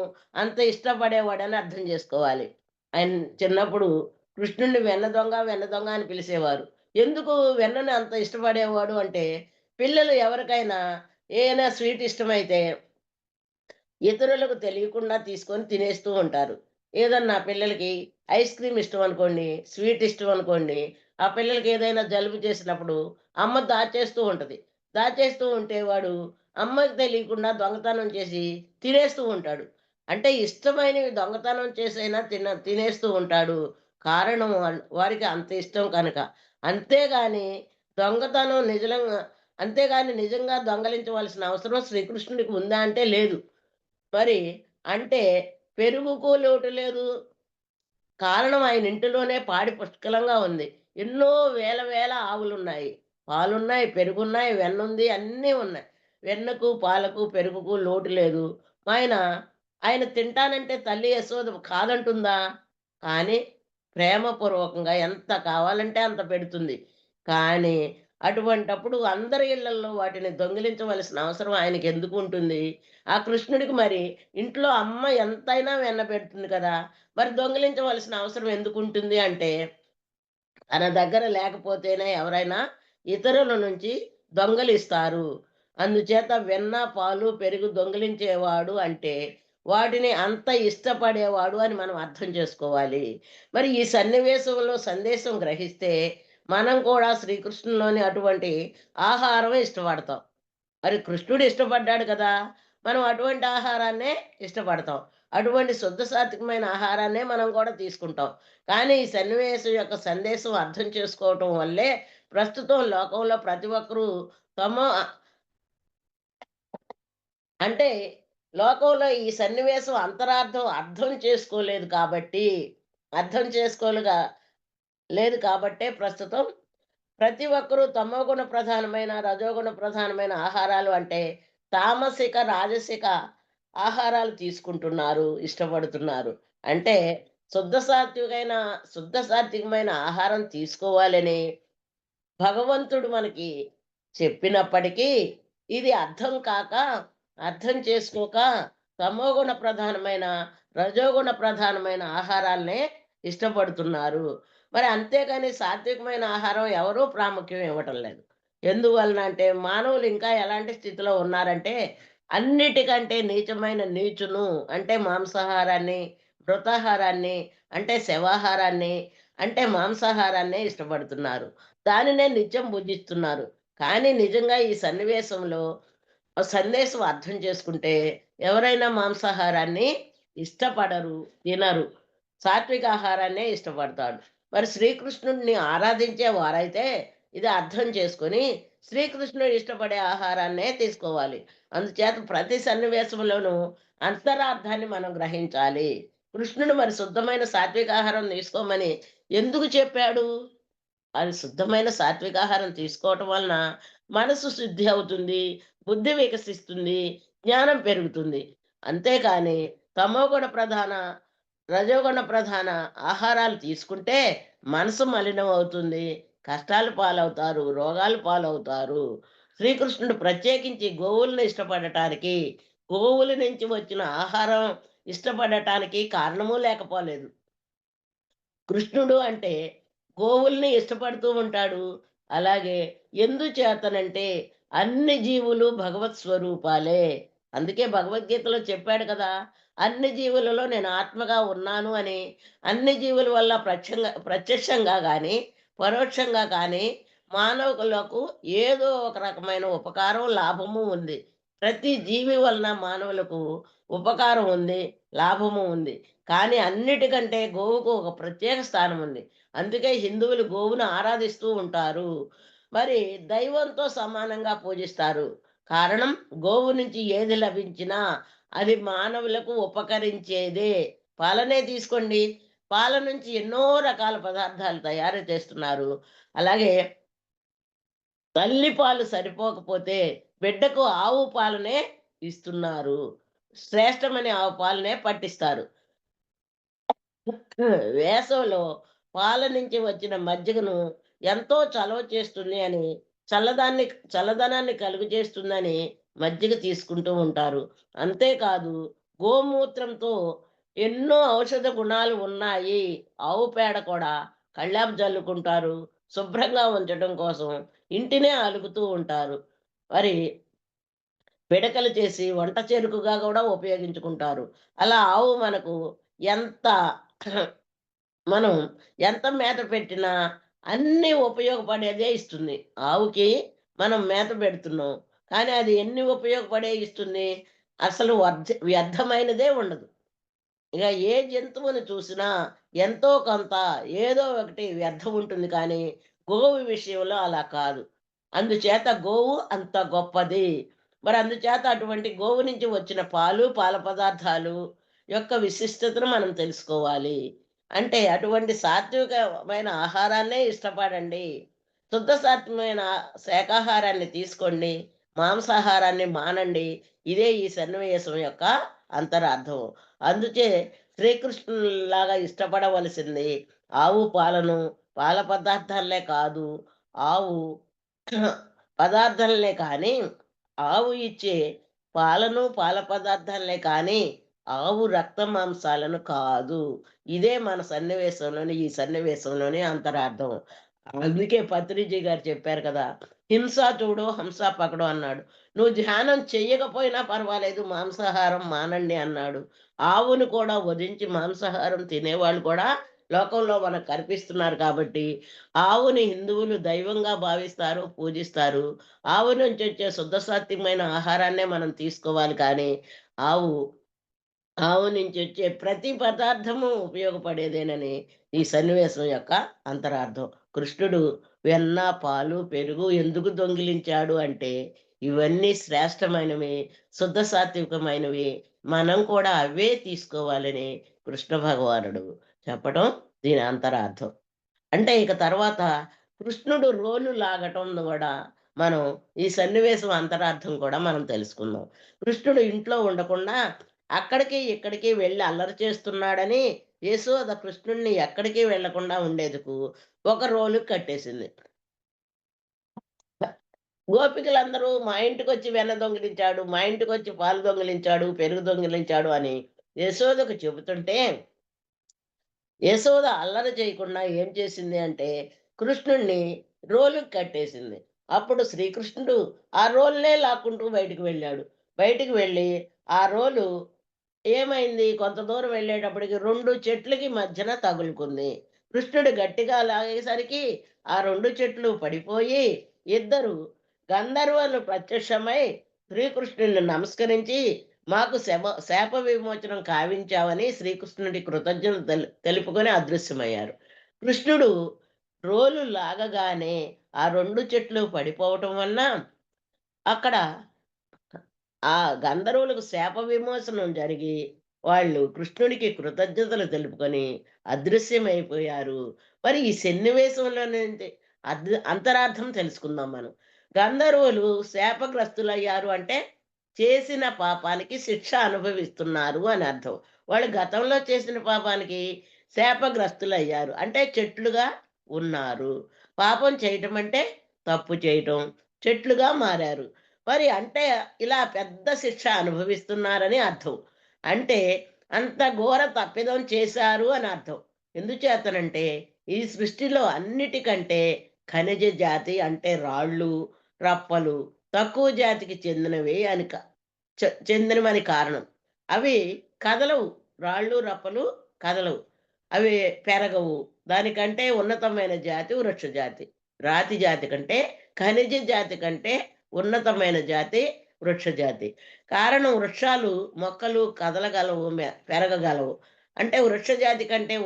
అంత ఇష్టపడేవాడని అర్థం చేసుకోవాలి. ఆయన చిన్నప్పుడు కృష్ణుడిని వెన్న దొంగ, వెన్న దొంగ అని పిలిచేవారు. ఎందుకు వెన్నని అంత ఇష్టపడేవాడు అంటే పిల్లలు ఎవరికైనా ఏదైనా స్వీట్ ఇష్టమైతే ఇతరులకు తెలియకుండా తీసుకొని తినేస్తూ ఉంటారు. ఏదన్నా పిల్లలకి ఐస్ క్రీమ్ ఇష్టం అనుకోండి, స్వీట్ ఇష్టం అనుకోండి, ఆ పిల్లలకి ఏదైనా జలుబు చేసినప్పుడు అమ్మ దాచేస్తూ ఉంటది. దాచేస్తూ ఉంటే వాడు అమ్మకి తెలియకుండా దొంగతనం చేసి తినేస్తూ ఉంటాడు. అంటే ఇష్టమైనవి దొంగతనం చేసైనా తినేస్తూ ఉంటాడు. కారణం వారికి అంత ఇష్టం కనుక. అంతేగాని దొంగతనం అంతేగాని నిజంగా దొంగలించవలసిన అవసరం శ్రీకృష్ణుడికి ఉందా అంటే లేదు. మరి అంటే పెరుగుకు లోటు లేదు. కారణం ఆయన ఇంటిలోనే పాడి పుష్కలంగా ఉంది. ఎన్నో వేల వేల ఆవులున్నాయి. పాలున్నాయి, పెరుగున్నాయి, వెన్నుంది అన్నీ ఉన్నాయి. వెన్నకు, పాలకు, పెరుగుకు లోటు లేదు. ఆయన, ఆయన తింటానంటే తల్లి యశోద కాదంటుందా? కానీ ప్రేమపూర్వకంగా ఎంత కావాలంటే అంత పెడుతుంది. కానీ అటువంటప్పుడు అందరి ఇళ్లల్లో వాటిని దొంగిలించవలసిన అవసరం ఆయనకెందుకుంటుంది? ఆ కృష్ణుడికి మరి ఇంట్లో అమ్మ ఎంతైనా వెన్న పెడుతుంది కదా! మరి దొంగిలించవలసిన అవసరం ఎందుకుంటుంది అంటే, తన దగ్గర లేకపోతేనే ఎవరైనా ఇతరుల నుంచి దొంగలిస్తారు. అందుచేత వెన్న, పాలు, పెరుగు దొంగిలించేవాడు అంటే, వాటిని అంత ఇష్టపడేవాడు అని మనం అర్థం చేసుకోవాలి. మరి ఈ సన్నివేశంలో సందేశం గ్రహిస్తే, మనం కూడా శ్రీకృష్ణునిలోని అటువంటి ఆహారమే ఇష్టపడతాం. మరి కృష్ణుడు ఇష్టపడ్డాడు కదా! మనం అటువంటి ఆహారాన్నే ఇష్టపడతాం. అటువంటి శుద్ధ సాత్వికమైన ఆహారాన్నే మనం కూడా తీసుకుంటాం. కానీ ఈ సన్నివేశం యొక్క సందేశం అర్థం చేసుకోవటం వల్లే ప్రస్తుతం లోకంలో ప్రతి ఒక్కరూ తమ అంటే లోకంలో ఈ సన్నివేశం అంతరార్థం అర్థం చేసుకోలేదు కాబట్టి, అర్థం చేసుకోలుగా లేదు కాబట్టే ప్రస్తుతం ప్రతి ఒక్కరూ తమోగుణ ప్రధానమైన, రజోగుణ ప్రధానమైన ఆహారాలు అంటే తామసిక, రాజసిక ఆహారాలు తీసుకుంటున్నారు, ఇష్టపడుతున్నారు. అంటే శుద్ధ సాత్వికమైన శుద్ధ సాత్వికమైన ఆహారం తీసుకోవాలని భగవంతుడు మనకి చెప్పినప్పటికీ, ఇది అర్థం కాక, అర్థం చేసుకోక తమోగుణ ప్రధానమైన, రజోగుణ ప్రధానమైన ఆహారాలనే ఇష్టపడుతున్నారు. మరి అంతేగాని సాత్వికమైన ఆహారం ఎవరూ ప్రాముఖ్యం ఇవ్వటం లేదు. ఎందువలన అంటే మానవులు ఇంకా ఎలాంటి స్థితిలో ఉన్నారంటే, అన్నిటికంటే నీచమైన నీచును అంటే మాంసాహారాన్ని, మృతాహారాన్ని అంటే శవాహారాన్ని, అంటే మాంసాహారాన్నే ఇష్టపడుతున్నారు. దానినే నిత్యం భుజిస్తున్నారు. కానీ నిజంగా ఈ సన్నివేశంలో ఆ సందేశం అర్థం చేసుకుంటే ఎవరైనా మాంసాహారాన్ని ఇష్టపడరు, తినరు. సాత్విక ఆహారాన్నే ఇష్టపడతాడు. మరి శ్రీకృష్ణుడిని ఆరాధించే వారైతే ఇది అర్థం చేసుకొని శ్రీకృష్ణుడు ఇష్టపడే ఆహారాన్నే తీసుకోవాలి. అందుచేత ప్రతి సన్నివేశంలోనూ అంతరార్థాన్ని మనం గ్రహించాలి. కృష్ణుడు మరి శుద్ధమైన సాత్విక ఆహారం తీసుకోమని ఎందుకు చెప్పాడు? అది శుద్ధమైన సాత్వికాహారం తీసుకోవటం వలన మనసు శుద్ధి అవుతుంది, బుద్ధి వికసిస్తుంది, జ్ఞానం పెరుగుతుంది. అంతేకాని తమోగుణ ప్రధాన, రజోగుణ ప్రధాన ఆహారాలు తీసుకుంటే మనసు మలినం అవుతుంది, కష్టాలు పాలవుతారు, రోగాలు పాలవుతారు. శ్రీకృష్ణుడు ప్రత్యేకించి గోవులను ఇష్టపడటానికి, గోవుల నుంచి వచ్చిన ఆహారం ఇష్టపడటానికి కారణమూ లేకపోలేదు. కృష్ణుడు అంటే గోవుల్ని ఇష్టపడుతూ ఉంటాడు. అలాగే ఎందుచేతనంటే అన్ని జీవులు భగవత్ స్వరూపాలే. అందుకే భగవద్గీతలో చెప్పాడు కదా! అన్ని జీవులలో నేను ఆత్మగా ఉన్నాను అని. అన్ని జీవుల వల్ల ప్రత్యక్షంగా గాని, పరోక్షంగా కానీ మానవులకు ఏదో ఒక రకమైన ఉపకారం, లాభము ఉంది. ప్రతి జీవి వలన మానవులకు ఉపకారం ఉంది, లాభము ఉంది. కానీ అన్నిటికంటే గోవుకు ఒక ప్రత్యేక స్థానం ఉంది. అందుకే హిందువులు గోవును ఆరాధిస్తూ ఉంటారు. మరి దైవంతో సమానంగా పూజిస్తారు. కారణం గోవు నుంచి ఏది లభించినా అది మానవులకు ఉపకరించేదే. పాలనే తీసుకోండి. పాల నుంచి ఎన్నో రకాల పదార్థాలు తయారు చేస్తున్నారు. అలాగే తల్లి పాలు సరిపోకపోతే బిడ్డకు ఆవు పాలనే ఇస్తున్నారు. శ్రేష్టమని ఆవు పాలనే పట్టిస్తారు. వేసవిలో పాల నుంచి వచ్చిన మజ్జిగను ఎంతో చలవ చేస్తుంది అని, చల్లదాన్ని చల్లదనాన్ని కలుగజేస్తుందని మజ్జిగ తీసుకుంటూ ఉంటారు. అంతేకాదు, గోమూత్రంతో ఎన్నో ఔషధ గుణాలు ఉన్నాయి. ఆవు పేడ కూడా కళ్ళాపు జల్లుకుంటారు. శుభ్రంగా ఉంచడం కోసం ఇంటినే అలుకుతూ ఉంటారు. మరి పిడకలు చేసి వంట చెరుకుగా కూడా ఉపయోగించుకుంటారు. అలా ఆవు మనకు ఎంత మనం ఎంత మేత పెట్టినా అన్నీ ఉపయోగపడేదే ఇస్తుంది. ఆవుకి మనం మేత పెడుతున్నాం. కానీ అది ఎన్ని ఉపయోగపడేవి ఇస్తుంది? అసలు వ్యర్థమైనదే ఉండదు. ఇక ఏ జంతువుని చూసినా ఎంతో కొంత ఏదో ఒకటి వ్యర్థం ఉంటుంది, కానీ గోవు విషయంలో అలా కాదు. అందుచేత గోవు అంత గొప్పది. మరి అందుచేత అటువంటి గోవు నుంచి వచ్చిన పాలు, పాల పదార్థాలు యొక్క విశిష్టతను మనం తెలుసుకోవాలి. అంటే అటువంటి సాత్వికమైన ఆహారాన్నే ఇష్టపడండి. శుద్ధ సాత్వికమైన శాకాహారాన్ని తీసుకోండి. మాంసాహారాన్ని మానండి. ఇదే ఈ సన్నివేశం యొక్క అంతరార్థం. అందుచే శ్రీకృష్ణునిలాగా ఇష్టపడవలసింది ఆవు పాలను, పాల పదార్థాలనే కాదు, ఆవు పదార్థాలనే కానీ, ఆవు ఇచ్చే పాలను, పాల పదార్థాలనే కానీ, ఆవు రక్త మాంసాలను కాదు. ఇదే మన ఈ సన్నివేశంలోని అంతరార్థం. అందుకే పత్రిజీ గారు చెప్పారు కదా! "హింస చూడు, హంస పకడు" అన్నాడు. నువ్వు ధ్యానం చెయ్యకపోయినా పర్వాలేదు, మాంసాహారం మానండి అన్నాడు. ఆవును కూడా వధించి మాంసాహారం తినేవాళ్ళు కూడా లోకంలో మనకు కనిపిస్తున్నారు కాబట్టి, ఆవుని హిందువులు దైవంగా భావిస్తారు, పూజిస్తారు. ఆవు నుంచి వచ్చే శుద్ధ సాత్వికమైన ఆహారాన్నే మనం తీసుకోవాలి, కానీ ఆవు ఆవు నుంచి వచ్చే ప్రతి పదార్థము ఉపయోగపడేదేనని ఈ సన్నివేశం యొక్క అంతరార్థం. కృష్ణుడు వెన్న, పాలు, పెరుగు ఎందుకు దొంగిలించాడు అంటే, ఇవన్నీ శ్రేష్టమైనవి, శుద్ధ సాత్వికమైనవి. మనం కూడా అవే తీసుకోవాలని కృష్ణ భగవానుడు చెప్పడం దీని అంతరార్థం. అంటే ఇక తర్వాత కృష్ణుడు రోలు లాగటం కూడా మనం ఈ సన్నివేశం అంతరార్థం కూడా మనం తెలుసుకుందాం. కృష్ణుడు ఇంట్లో ఉండకుండా అక్కడికి ఇక్కడికి వెళ్ళి అల్లరి చేస్తున్నాడని యశోద కృష్ణుడిని ఎక్కడికి వెళ్ళకుండా ఉండేందుకు ఒక రోలు కట్టేసింది. గోపికలందరూ మా ఇంటికొచ్చి వెన్న దొంగిలించాడు, మా ఇంటికొచ్చి పాలు దొంగిలించాడు, పెరుగు దొంగిలించాడు అని యశోదకు చెబుతుంటే, యశోద అల్లరి చేయకుండా ఏం చేసింది అంటే, కృష్ణుణ్ణి రోలుకి కట్టేసింది. అప్పుడు శ్రీకృష్ణుడు ఆ రోలునే లాక్కుంటూ బయటికి వెళ్ళాడు. బయటికి వెళ్ళి ఆ రోలు ఏమైంది, కొంత దూరం వెళ్ళేటప్పటికి 2 చెట్లకి మధ్యన తగులుకుంది. కృష్ణుడు గట్టిగా లాగేసరికి ఆ 2 చెట్లు పడిపోయి, ఇద్దరు గంధర్వులు ప్రత్యక్షమై శ్రీకృష్ణుని నమస్కరించి, మాకు శాప విమోచనం కావించావని శ్రీకృష్ణుడి కృతజ్ఞతలు తెలుపుకొని అదృశ్యమయ్యారు. కృష్ణుడు రోలు లాగగానే ఆ 2 చెట్లు పడిపోవటం వలన అక్కడ ఆ గంధర్వులకు శాప విమోచనం జరిగి, వాళ్ళు కృష్ణుడికి కృతజ్ఞతలు తెలుపుకొని అదృశ్యమైపోయారు. మరి ఈ సన్నివేశంలో నుంచి అంతరార్థం తెలుసుకుందాం మనం. గంధర్వులు శాపగ్రస్తులయ్యారు అంటే, చేసిన పాపానికి శిక్ష అనుభవిస్తున్నారు అని అర్థం. వాళ్ళు గతంలో చేసిన పాపానికి శాపగ్రస్తులయ్యారు. అంటే చెట్లుగా ఉన్నారు. పాపం చేయటం అంటే తప్పు చేయటం. చెట్లుగా మారారు. మరి అంటే ఇలా పెద్ద శిక్ష అనుభవిస్తున్నారని అర్థం. అంటే అంత ఘోర తప్పిదం చేశారు అని అర్థం. ఎందుచేతనంటే ఈ సృష్టిలో అన్నిటికంటే ఖనిజ జాతి అంటే రాళ్ళు, రప్పలు తక్కువ జాతికి చెందినవి అని చెందినవని కారణం. అవి కదలవు. రాళ్ళు, రప్పలు కదలవు. అవి పెరగవు. దానికంటే ఉన్నతమైన జాతి వృక్ష జాతి. రాతి జాతి కంటే, ఖనిజ జాతి కంటే ఉన్నతమైన జాతి వృక్ష జాతి. కారణం వృక్షాలు, మొక్కలు కదలగలవు, పెరగగలవు. అంటే వృక్ష జాతి కంటే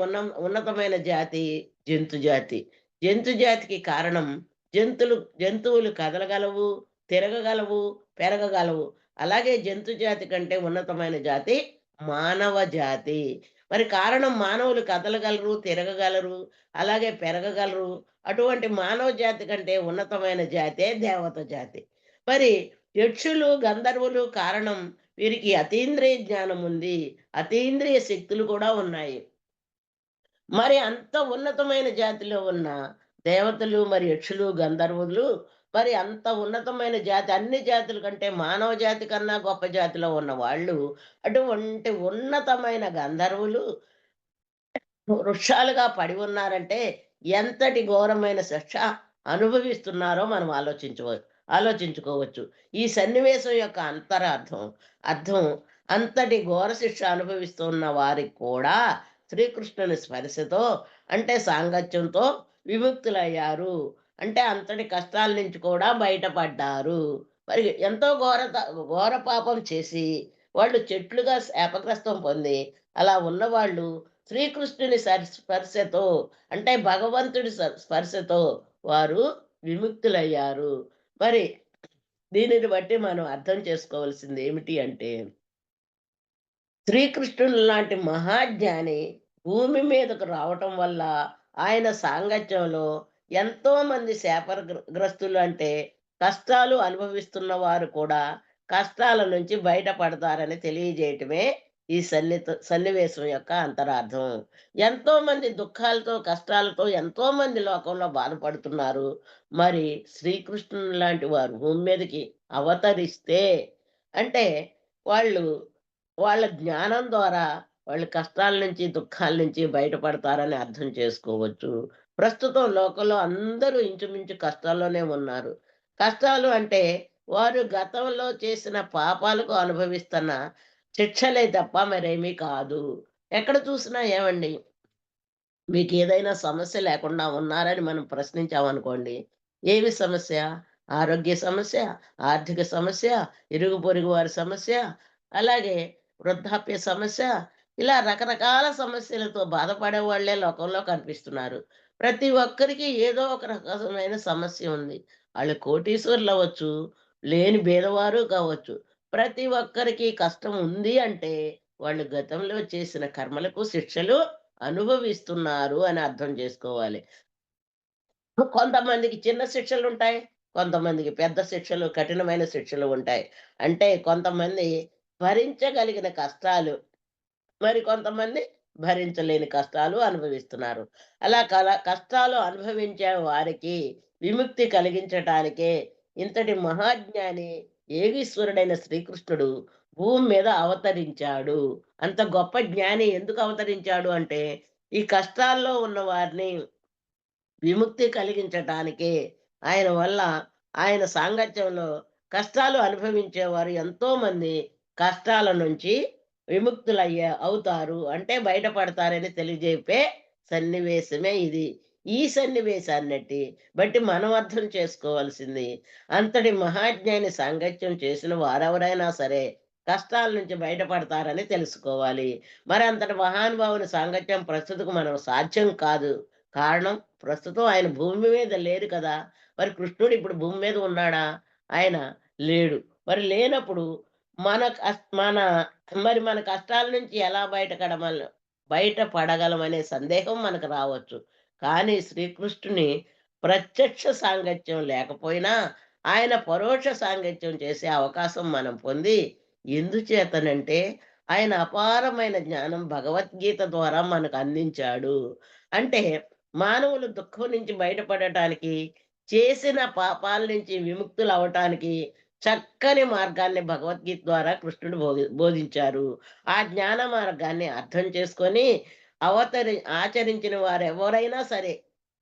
ఉన్నతమైన జాతి జంతు జాతి. జంతు జాతికి కారణం జంతువులు కదలగలవు, తిరగగలవు, పెరగగలవు. అలాగే జంతు జాతి కంటే ఉన్నతమైన జాతి మానవ జాతి. మరి కారణం మానవులు కదలగలరు, తిరగగలరు, అలాగే పెరగగలరు. అటువంటి మానవ జాతి కంటే ఉన్నతమైన జాతే దేవత జాతి. మరి యక్షులు గంధర్వులు కారణం, వీరికి అతీంద్రియ జ్ఞానం ఉంది, అతీంద్రియ శక్తులు కూడా ఉన్నాయి. మరి అంత ఉన్నతమైన జాతిలో ఉన్న దేవతలు, మరి యక్షులు గంధర్వులు, మరి అంత ఉన్నతమైన జాతి, అన్ని జాతుల కంటే మానవ జాతి కన్నా గొప్ప జాతిలో ఉన్న వాళ్ళు, అటువంటి ఉన్నతమైన గంధర్వులు వృక్షాలుగా పడి ఉన్నారంటే ఎంతటి ఘోరమైన శిక్ష అనుభవిస్తున్నారో మనం ఆలోచించుకోవచ్చు. ఈ సన్నివేశం యొక్క అర్థం అంతటి ఘోర శిక్ష అనుభవిస్తున్న వారికి కూడా శ్రీకృష్ణుని స్పర్శతో, అంటే సాంగత్యంతో విముక్తులయ్యారు. అంటే అంతటి కష్టాల నుంచి కూడా బయటపడ్డారు. మరి ఎంతో ఘోర పాపం చేసి వాళ్ళు చెట్లుగా శాపగ్రస్తం పొంది అలా ఉన్నవాళ్ళు శ్రీకృష్ణుని స్పర్శతో, అంటే భగవంతుడి స్పర్శతో వారు విముక్తులయ్యారు. మరి దీనిని బట్టి మనం అర్థం చేసుకోవాల్సింది ఏమిటి అంటే, శ్రీకృష్ణుని లాంటి మహాజ్ఞాని భూమి మీదకు రావటం వల్ల ఆయన సాంగత్యంలో ఎంతో మంది శాపగ్రస్తులు, అంటే కష్టాలు అనుభవిస్తున్న వారు కూడా కష్టాల నుంచి బయటపడతారని తెలియజేయటమే ఈ సన్నివేశం యొక్క అంతరార్థం. ఎంతో మంది దుఃఖాలతో కష్టాలతో ఎంతో మంది లోకంలో బాధపడుతున్నారు. మరి శ్రీకృష్ణుని లాంటి వారు భూమి మీదకి అవతరిస్తే, అంటే వాళ్ళు వాళ్ళ జ్ఞానం ద్వారా వాళ్ళు కష్టాల నుంచి, దుఃఖాల నుంచి బయటపడతారని అర్థం చేసుకోవచ్చు. ప్రస్తుతం లోకంలో అందరూ ఇంచుమించు కష్టాల్లోనే ఉన్నారు. కష్టాలు అంటే వారు గతంలో చేసిన పాపాలకు అనుభవిస్తున్న శిక్షలే తప్ప మరేమీ కాదు. ఎక్కడ చూసినా ఏవండి, మీకేదైనా సమస్య లేకుండా ఉన్నారని మనం ప్రశ్నించామనుకోండి. ఏమి సమస్య? ఆరోగ్య సమస్య, ఆర్థిక సమస్య, ఇరుగు పొరుగు వారి సమస్య, అలాగే వృద్ధాప్య సమస్య, ఇలా రకరకాల సమస్యలతో బాధపడే వాళ్ళే లోకంలో కనిపిస్తున్నారు. ప్రతి ఒక్కరికి ఏదో ఒక రకమైన సమస్య ఉంది. ఆళ్ళు కోటీశ్వరులవ్వచ్చు, లేని బీదవారు కావచ్చు. ప్రతి ఒక్కరికి కష్టం ఉంది అంటే, వాళ్ళు గతంలో చేసిన కర్మలకు శిక్షలు అనుభవిస్తున్నారు అని అర్థం చేసుకోవాలి. కొంతమందికి చిన్న శిక్షలుంటాయి. కొంతమందికి పెద్ద శిక్షలు, కఠినమైన శిక్షలు ఉంటాయి. అంటే కొంతమంది భరించగలిగిన కష్టాలు, మరి కొంతమంది భరించలేని కష్టాలు అనుభవిస్తున్నారు. అలా కష్టాలు అనుభవించే వారికి విముక్తి కలిగించటానికే ఇంతటి మహాజ్ఞాని యోగీశ్వరుడైన శ్రీకృష్ణుడు భూమి మీద అవతరించాడు. అంత గొప్ప జ్ఞాని ఎందుకు అవతరించాడు అంటే, ఈ కష్టాల్లో ఉన్న వారిని విముక్తి కలిగించటానికే. ఆయన వల్ల, ఆయన సాంగత్యంలో కష్టాలు అనుభవించేవారు ఎంతోమంది కష్టాల నుంచి అవుతారు. అంటే బయటపడతారని తెలియజెప్పే సన్నివేశమే ఇది. ఈ సన్నివేశాన్నట్టి బట్టి మనం అర్థం చేసుకోవాల్సింది, అంతటి మహాజ్ఞాని సాంగత్యం చేసిన వారెవరైనా సరే కష్టాల నుంచి బయటపడతారని తెలుసుకోవాలి. మరి అంతటి మహానుభావుని సాంగత్యం ప్రస్తుతకు మనం సాధ్యం కాదు. కారణం, ప్రస్తుతం ఆయన భూమి మీద లేరు కదా! మరి కృష్ణుడు ఇప్పుడు భూమి మీద ఉన్నాడా? ఆయన లేడు. మరి లేనప్పుడు మన కస్ మన మరి మన కష్టాల నుంచి ఎలా బయటపడగలమనే సందేహం మనకు రావచ్చు. కానీ శ్రీకృష్ణుని ప్రత్యక్ష సాంగత్యం లేకపోయినా, ఆయన పరోక్ష సాంగత్యం చేసే అవకాశం మనం పొంది, ఎందుచేతనంటే ఆయన అపారమైన జ్ఞానం భగవద్గీత ద్వారా మనకు అందించాడు. అంటే మానవులు దుఃఖం నుంచి బయటపడటానికి, చేసిన పాపాల నుంచి విముక్తులవ్వటానికి చక్కని మార్గాన్ని భగవద్గీత ద్వారా కృష్ణుడు బోధించారు. ఆ జ్ఞాన మార్గాన్ని అర్థం చేసుకొని ఆచరించిన వారెవరైనా సరే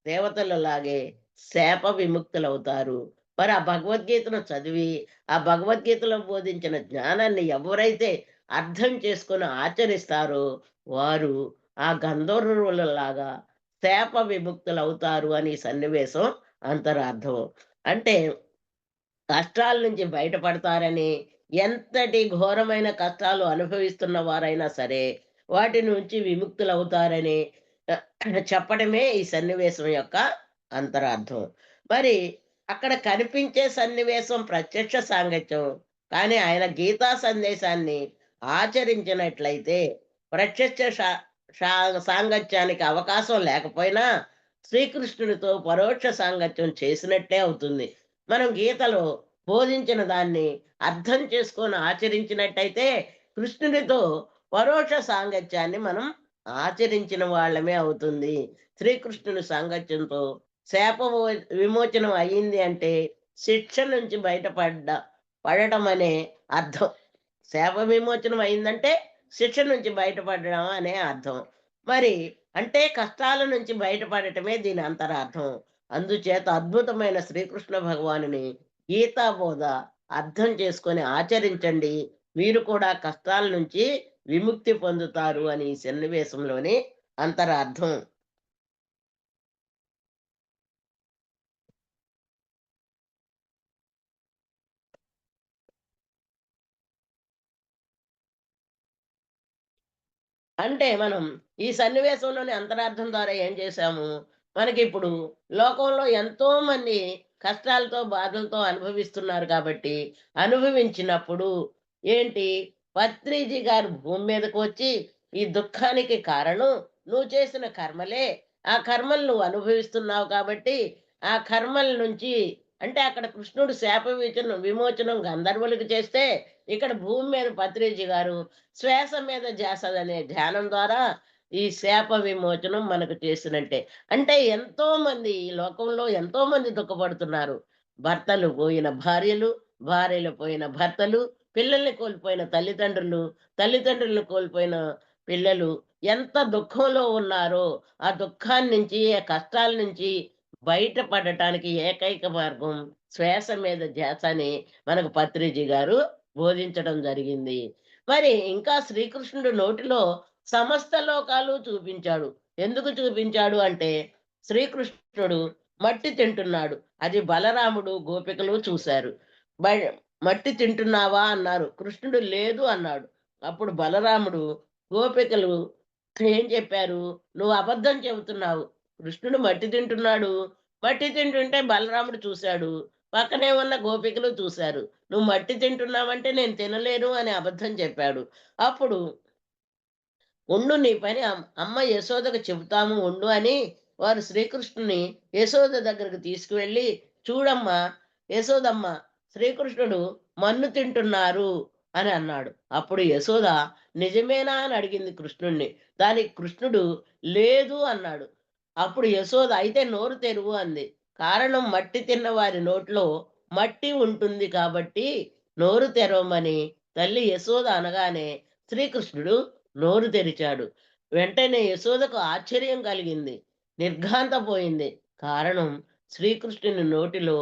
దేవతలలాగే శాప విముక్తులవుతారు. మరి ఆ భగవద్గీతను చదివి, ఆ భగవద్గీతలో బోధించిన జ్ఞానాన్ని ఎవరైతే అర్థం చేసుకొని ఆచరిస్తారో వారు ఆ గంధర్వులలాగా శాప విముక్తులవుతారు అని ఈ సన్నివేశం అంతరార్థం. అంటే కష్టాల నుంచి బయటపడతారని, ఎంతటి ఘోరమైన కష్టాలు అనుభవిస్తున్న వారైనా సరే వాటి నుంచి విముక్తులవుతారని చెప్పడమే ఈ సన్నివేశం యొక్క అంతరార్థం. మరి అక్కడ కనిపించే సన్నివేశం ప్రత్యక్ష సాంగత్యం. కానీ ఆయన గీతా సందేశాన్ని ఆచరించినట్లయితే ప్రత్యక్ష సా సా సాంగత్యానికి అవకాశం లేకపోయినా శ్రీకృష్ణునితో పరోక్ష సాంగత్యం చేసినట్టే అవుతుంది. మనం గీతలో బోధించిన దాన్ని అర్థం చేసుకొని ఆచరించినట్టయితే కృష్ణుడితో పరోక్ష సాంగత్యాన్ని మనం ఆచరించిన వాళ్ళమే అవుతుంది. శ్రీకృష్ణుని సాంగత్యంతో శాప విమోచనం అయ్యింది అంటే శిక్ష నుంచి పడటం అనే అర్థం. శాప విమోచనం అయిందంటే శిక్ష నుంచి బయటపడడం అనే అర్థం. మరి అంటే కష్టాల నుంచి బయటపడటమే దీని అంతరార్థం. అందుచేత అద్భుతమైన శ్రీకృష్ణ భగవానుని గీతా బోధ అర్థం చేసుకొని ఆచరించండి. మీరు కూడా కష్టాల నుంచి విముక్తి పొందుతారు అని ఈ సన్నివేశంలోని అంతరార్థం. అంటే మనం ఈ సన్నివేశంలోని అంతరార్థం ద్వారా ఏం చేశాము? మనకిప్పుడు లోకంలో ఎంతో మంది కష్టాలతో, బాధలతో అనుభవిస్తున్నారు కాబట్టి, అనుభవించినప్పుడు ఏంటి, పత్రిజీ గారు భూమి మీదకు వచ్చి, "ఈ దుఃఖానికి కారణం నువ్వు చేసిన కర్మలే. ఆ కర్మలు నువ్వు అనుభవిస్తున్నావు కాబట్టి, ఆ కర్మల నుంచి" అంటే అక్కడ కృష్ణుడు శాప విమోచనం గంధర్వులకు చేస్తే, ఇక్కడ భూమి మీద పత్రిజీ గారు శ్వాస మీద ధ్యాస అనే ధ్యానం ద్వారా ఈ శాప విమోచనం మనకు చేసినట్టే. అంటే ఎంతో మంది ఈ లోకంలో ఎంతో మంది దుఃఖపడుతున్నారు. భర్తలు పోయిన భార్యలు, భార్యలు పోయిన భర్తలు, పిల్లల్ని కోల్పోయిన తల్లిదండ్రులు, తల్లిదండ్రులను కోల్పోయిన పిల్లలు ఎంత దుఃఖంలో ఉన్నారో, ఆ దుఃఖాన్నించి, ఆ కష్టాల నుంచి బయటపడటానికి ఏకైక మార్గం శ్వాస మీద ధ్యాస అని మనకు పత్రిజీ గారు బోధించడం జరిగింది. మరి ఇంకా శ్రీకృష్ణుడు నోటిలో సమస్త లోకాలు చూపించాడు. ఎందుకు చూపించాడు అంటే, శ్రీకృష్ణుడు మట్టి తింటున్నాడు. అది బలరాముడు, గోపికలు చూశారు. బయ్ మట్టి తింటున్నావా అన్నారు. కృష్ణుడు లేదు అన్నాడు. అప్పుడు బలరాముడు, గోపికలు ఏం చెప్పారు? నువ్వు అబద్ధం చెబుతున్నావు. కృష్ణుడు మట్టి తింటున్నాడు. మట్టి తింటుంటే బలరాముడు చూశాడు. పక్కనే ఉన్న గోపికలు చూశారు. నువ్వు మట్టి తింటున్నావంటే నేను తినలేను అని అబద్ధం చెప్పాడు. అప్పుడు ఉండు, నీ పని అమ్మ యశోదకు చెబుతాము ఉండు అని వారు శ్రీకృష్ణుని యశోద దగ్గరకు తీసుకువెళ్ళి, చూడమ్మా యశోదమ్మ, శ్రీకృష్ణుడు మన్ను తింటున్నారు అని అన్నాడు. అప్పుడు యశోద నిజమేనా అని అడిగింది కృష్ణుణ్ణి. దానికి కృష్ణుడు లేదు అన్నాడు. అప్పుడు యశోద అయితే నోరు తెరువు అంది. కారణం మట్టి తిన్న వారి నోట్లో మట్టి ఉంటుంది కాబట్టి నోరు తెరవమని తల్లి యశోద అనగానే శ్రీకృష్ణుడు నోరు తెరిచాడు. వెంటనే యశోదకు ఆశ్చర్యం కలిగింది, నిర్ఘాంతపోయింది. కారణం శ్రీకృష్ణుని నోటిలో,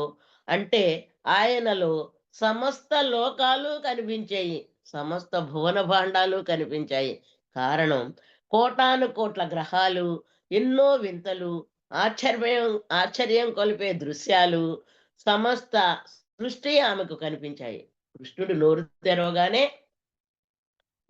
అంటే ఆయనలో సమస్త లోకాలు కనిపించాయి, సమస్త భువన భాండాలు కనిపించాయి. కారణం కోటాను కోట్ల గ్రహాలు, ఎన్నో వింతలు, ఆశ్చర్యం ఆశ్చర్యం కొలిపే దృశ్యాలు, సమస్త సృష్టి ఆమెకు కనిపించాయి. కృష్ణుడు నోరు తెరవగానే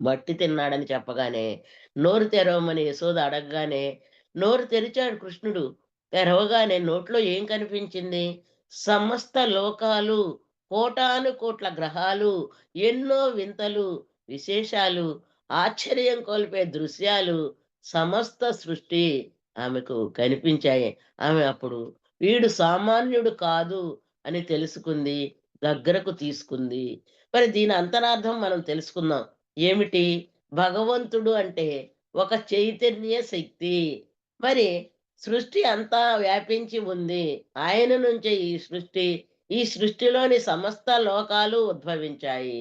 మట్టి తిన్నాడని చెప్పగానే, నోరు తెరవమని యశోద అడగగానే నోరు తెరిచాడు కృష్ణుడు. తెరవగానే నోట్లో ఏం కనిపించింది? సమస్త లోకాలు, కోటాను కోట్ల గ్రహాలు, ఎన్నో వింతలు, విశేషాలు, ఆశ్చర్యం కొల్పే దృశ్యాలు, సమస్త సృష్టి ఆమెకు కనిపించాయి. ఆమె అప్పుడు వీడు సామాన్యుడు కాదు అని తెలుసుకుంది, దగ్గరకు తీసుకుంది. మరి దీని అంతరార్థం మనం తెలుసుకుందాం. ఏమిటి? భగవంతుడు అంటే ఒక చైతన్య శక్తి. మరి సృష్టి అంతా వ్యాపించి ఉంది. ఆయన నుంచే ఈ సృష్టి, ఈ సృష్టిలోని సమస్త లోకాలు ఉద్భవించాయి.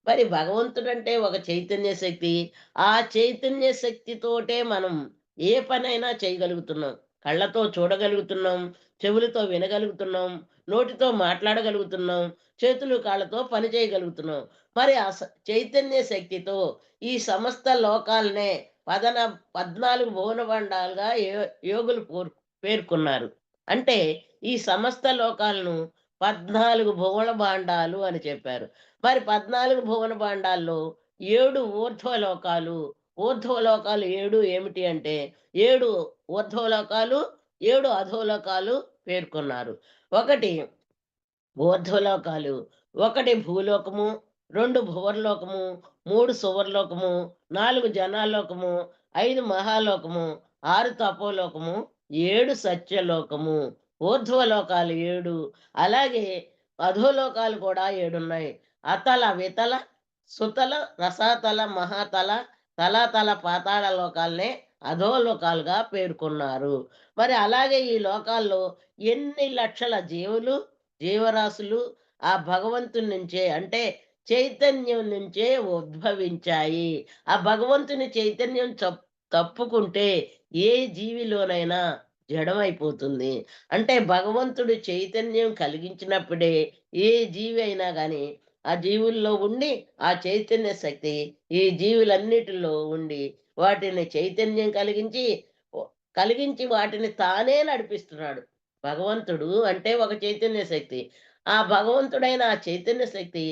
మరి భగవంతుడంటే ఒక చైతన్య శక్తి. ఆ చైతన్య శక్తితోటే మనం ఏ పనైనా చేయగలుగుతున్నాం. కళ్ళతో చూడగలుగుతున్నాం, చెవులతో వినగలుగుతున్నాం, నోటితో మాట్లాడగలుగుతున్నాం, చేతులు కాళ్ళతో పని చేయగలుగుతున్నాం. మరి ఆ చైతన్య శక్తితో ఈ సమస్త లోకాలనే 14 భువనబండాలుగా యోగులు పేర్కొన్నారు. అంటే ఈ సమస్త లోకాలను 14 భువన భాండాలు అని చెప్పారు. మరి 14 భువన భాండాల్లో 7 ఊర్ధ్వలోకాలు, ఊర్ధ్వలోకాలు 7 ఏమిటి అంటే 7 ఊర్ధ్వలోకాలు, 7 అధోలోకాలు పేర్కొన్నారు. ఒకటి ఊర్ధ్వలోకాలు, 1 భూలోకము, 2 భువర్లోకము, 3 సువర్లోకము, 4 జనాలోకము, 5 మహాలోకము, 6 తపోలోకము, 7 సత్యలోకము. ఊర్ధ్వలోకాలు 7. అలాగే అధోలోకాలు కూడా 7 ఉన్నాయి. అతల, వితల, సుతల, రసాతల, మహాతల, తలాతల పాతాళ లోకాలనే అధోలోకాలుగా పేర్కొన్నారు. మరి అలాగే ఈ లోకాల్లో ఎన్ని లక్షల జీవులు, జీవరాశులు ఆ భగవంతుని నుంచే అంటే చైతన్యం నుంచే ఉద్భవించాయి. ఆ భగవంతుని చైతన్యం తప్పుకుంటే ఏ జీవిలోనైనా జడమైపోతుంది. అంటే భగవంతుడు చైతన్యం కలిగించినప్పుడే ఏ జీవి అయినా గాని ఆ జీవుల్లో ఉండి ఆ చైతన్య శక్తి ఈ జీవులన్నిటిలో ఉండి వాటిని చైతన్యం ఒ కలిగించి వాటిని తానే నడిపిస్తున్నాడు. భగవంతుడు అంటే ఒక చైతన్య శక్తి. ఆ భగవంతుడైన ఆ చైతన్య శక్తి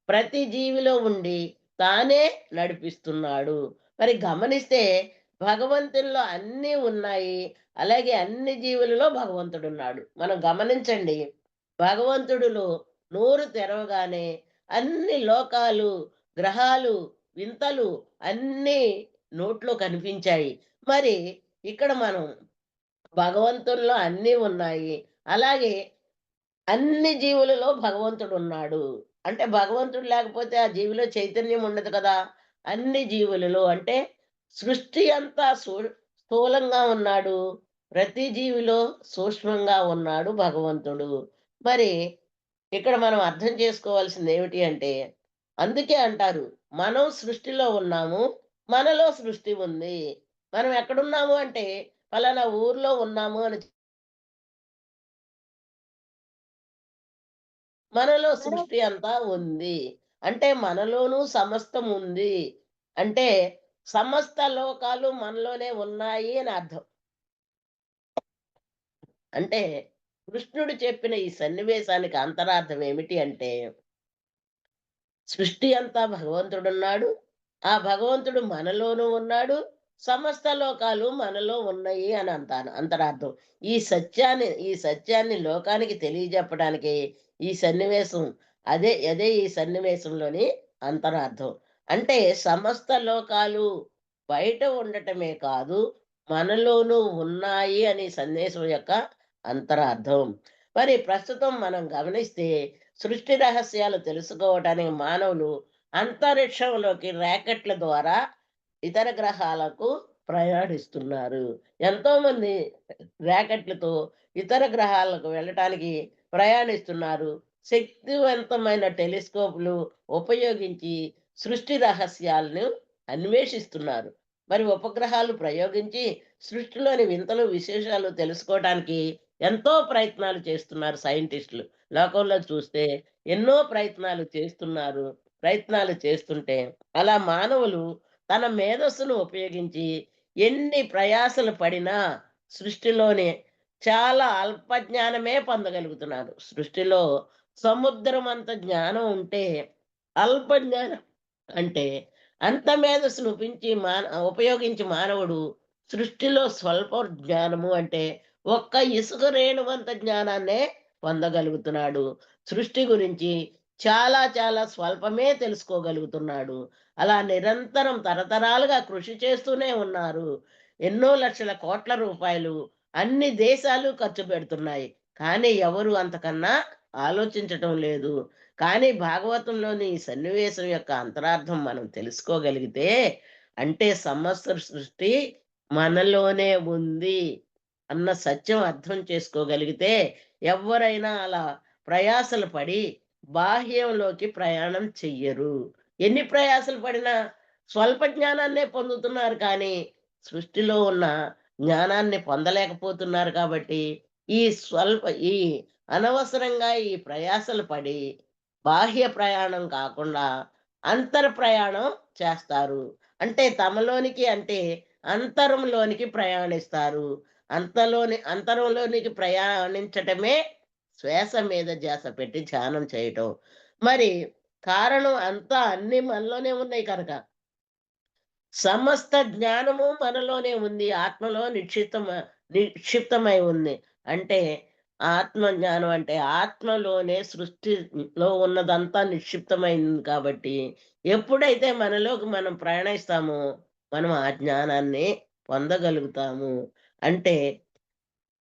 ప్రతి జీవిలో ఉండి తానే నడిపిస్తున్నాడు. మరి గమనిస్తే భగవంతునిలో అన్నీ ఉన్నాయి. అలాగే అన్ని జీవులలో భగవంతుడున్నాడు. మనం గమనించండి. భగవంతుడిలో నోరు తెరవగానే అన్ని లోకాలు, గ్రహాలు, వింతలు అన్నీ నోట్లో కనిపించాయి. మరి ఇక్కడ మనం భగవంతునిలో అన్నీ ఉన్నాయి. అలాగే అన్ని జీవులలో భగవంతుడున్నాడు. అంటే భగవంతుడు లేకపోతే ఆ జీవిలో చైతన్యం ఉండదు కదా! అన్ని జీవులలో అంటే సృష్టి అంతా స్థూలంగా ఉన్నాడు. ప్రతి జీవిలో సూక్ష్మంగా ఉన్నాడు భగవంతుడు. మరి ఇక్కడ మనం అర్థం చేసుకోవాల్సిందేమిటి అంటే, అందుకే అంటారు, మనం సృష్టిలో ఉన్నాము. మనలో సృష్టి ఉంది. మనం ఎక్కడున్నాము అంటే, పలానా ఊర్లో ఉన్నాము అని మనలో మేడం, సృష్టి అంతా ఉంది. అంటే మనలోనూ సమస్తం ఉంది. అంటే సమస్త లోకాలు మనలోనే ఉన్నాయి అని అర్థం. అంటే కృష్ణుడు చెప్పిన ఈ సన్నివేశానికి అంతరార్థం ఏమిటి అంటే, సృష్టి అంతా భగవంతుడున్నాడు. ఆ భగవంతుడు మనలోనూ ఉన్నాడు. సమస్త లోకాలు మనలో ఉన్నాయి అని అంతరార్థం. ఈ సత్యాన్ని లోకానికి తెలియజెప్పడానికి ఈ సన్నివేశం అదే ఈ సన్నివేశంలోని అంతరార్థం. అంటే సమస్త లోకాలు బయట ఉండటమే కాదు, మనలోనూ ఉన్నాయి అని సందేశం యొక్క అంతరార్థం. మరి ప్రస్తుతం మనం గమనిస్తే సృష్టి రహస్యాలు తెలుసుకోవటానికి మానవులు అంతరిక్షంలోకి రాకెట్ల ద్వారా ఇతర గ్రహాలకు ప్రయాణిస్తున్నారు. ఎంతోమంది రాకెట్లతో ఇతర గ్రహాలకు వెళ్ళటానికి ప్రయాణిస్తున్నారు. శక్తివంతమైన టెలిస్కోపులు ఉపయోగించి సృష్టి రహస్యాలను అన్వేషిస్తున్నారు. మరి ఉపగ్రహాలు ప్రయోగించి సృష్టిలోని వింతలు, విశేషాలు తెలుసుకోవడానికి ఎంతో ప్రయత్నాలు చేస్తున్నారు సైంటిస్టులు. లోకంలో చూస్తే ఎన్నో ప్రయత్నాలు చేస్తున్నారు. ప్రయత్నాలు చేస్తుంటే అలా మానవులు తన మేధస్సును ఉపయోగించి ఎన్ని ప్రయాసలు పడినా సృష్టిలోని చాలా అల్ప జ్ఞానమే పొందగలుగుతున్నారు. సృష్టిలో సముద్రం అంత జ్ఞానం ఉంటే అల్ప జ్ఞానం అంటే అంత మేధస్సును ఉపయోగించి మానవుడు సృష్టిలో స్వల్ప జ్ఞానము అంటే ఒక్క ఇసుక రేణువంత జ్ఞానాన్నే పొందగలుగుతున్నాడు. సృష్టి గురించి చాలా చాలా స్వల్పమే తెలుసుకోగలుగుతున్నాడు. అలా నిరంతరం తరతరాలుగా కృషి చేస్తూనే ఉన్నారు. ఎన్నో లక్షల కోట్ల రూపాయలు అన్ని దేశాలు ఖర్చు పెడుతున్నాయి. కానీ ఎవరు అంతకన్నా ఆలోచించటం లేదు. కానీ భాగవతంలోని ఈ సన్నివేశం యొక్క అంతరార్థం మనం తెలుసుకోగలిగితే, అంటే సమస్త సృష్టి మనలోనే ఉంది అన్న సత్యం అర్థం చేసుకోగలిగితే, ఎవ్వరైనా అలా ప్రయాసలు పడి బాహ్యంలోకి ప్రయాణం చెయ్యరు. ఎన్ని ప్రయాసలు పడినా స్వల్ప జ్ఞానాన్నే పొందుతున్నారు కానీ, సృష్టిలో ఉన్న జ్ఞానాన్ని పొందలేకపోతున్నారు కాబట్టి, ఈ స్వల్ప ఈ అనవసరంగా ఈ ప్రయాసలు పడి బాహ్య ప్రయాణం కాకుండా అంతర ప్రయాణం చేస్తారు. అంటే తమలోనికి అంటే అంతరంలోనికి ప్రయాణిస్తారు. అంతరంలోనికి ప్రయాణించటమే శ్వాస మీద ధ్యాస పెట్టి ధ్యానం చేయటం. మరి కారణం అంతా అన్నీ మనలోనే ఉన్నాయి కనుక సమస్త జ్ఞానము మనలోనే ఉంది. ఆత్మలో నిక్షిప్తమై ఉంది. అంటే ఆత్మ జ్ఞానం అంటే ఆత్మలోనే సృష్టిలో ఉన్నదంతా నిక్షిప్తమైంది కాబట్టి, ఎప్పుడైతే మనలోకి మనం ప్రయాణిస్తామో, మనం ఆ జ్ఞానాన్ని పొందగలుగుతాము. అంటే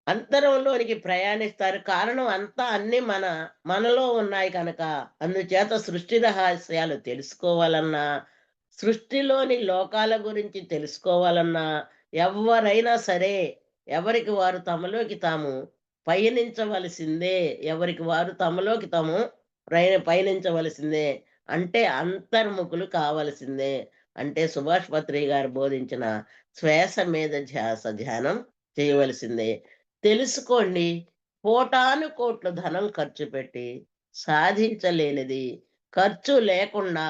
అంతరంలోనికి ప్రయాణిస్తారు. కారణం అంతా అన్నీ మనలో ఉన్నాయి కనుక. అందుచేత సృష్టి రహస్యాలు తెలుసుకోవాలన్నా, సృష్టిలోని లోకాల గురించి తెలుసుకోవాలన్నా, ఎవ్వరైనా సరే, ఎవరికి వారు తమలోకి తాము పయనించవలసిందే. ఎవరికి వారు తమలోకి తాము పయనించవలసిందే. అంటే అంతర్ముఖులు కావలసిందే. అంటే సుభాష్ పత్రి గారు బోధించిన శ్వాస మీద ధ్యానం చేయవలసిందే. తెలుసుకోండి. కోటానుకోట్ల ధనం ఖర్చు పెట్టి సాధించలేనిది ఖర్చు లేకుండా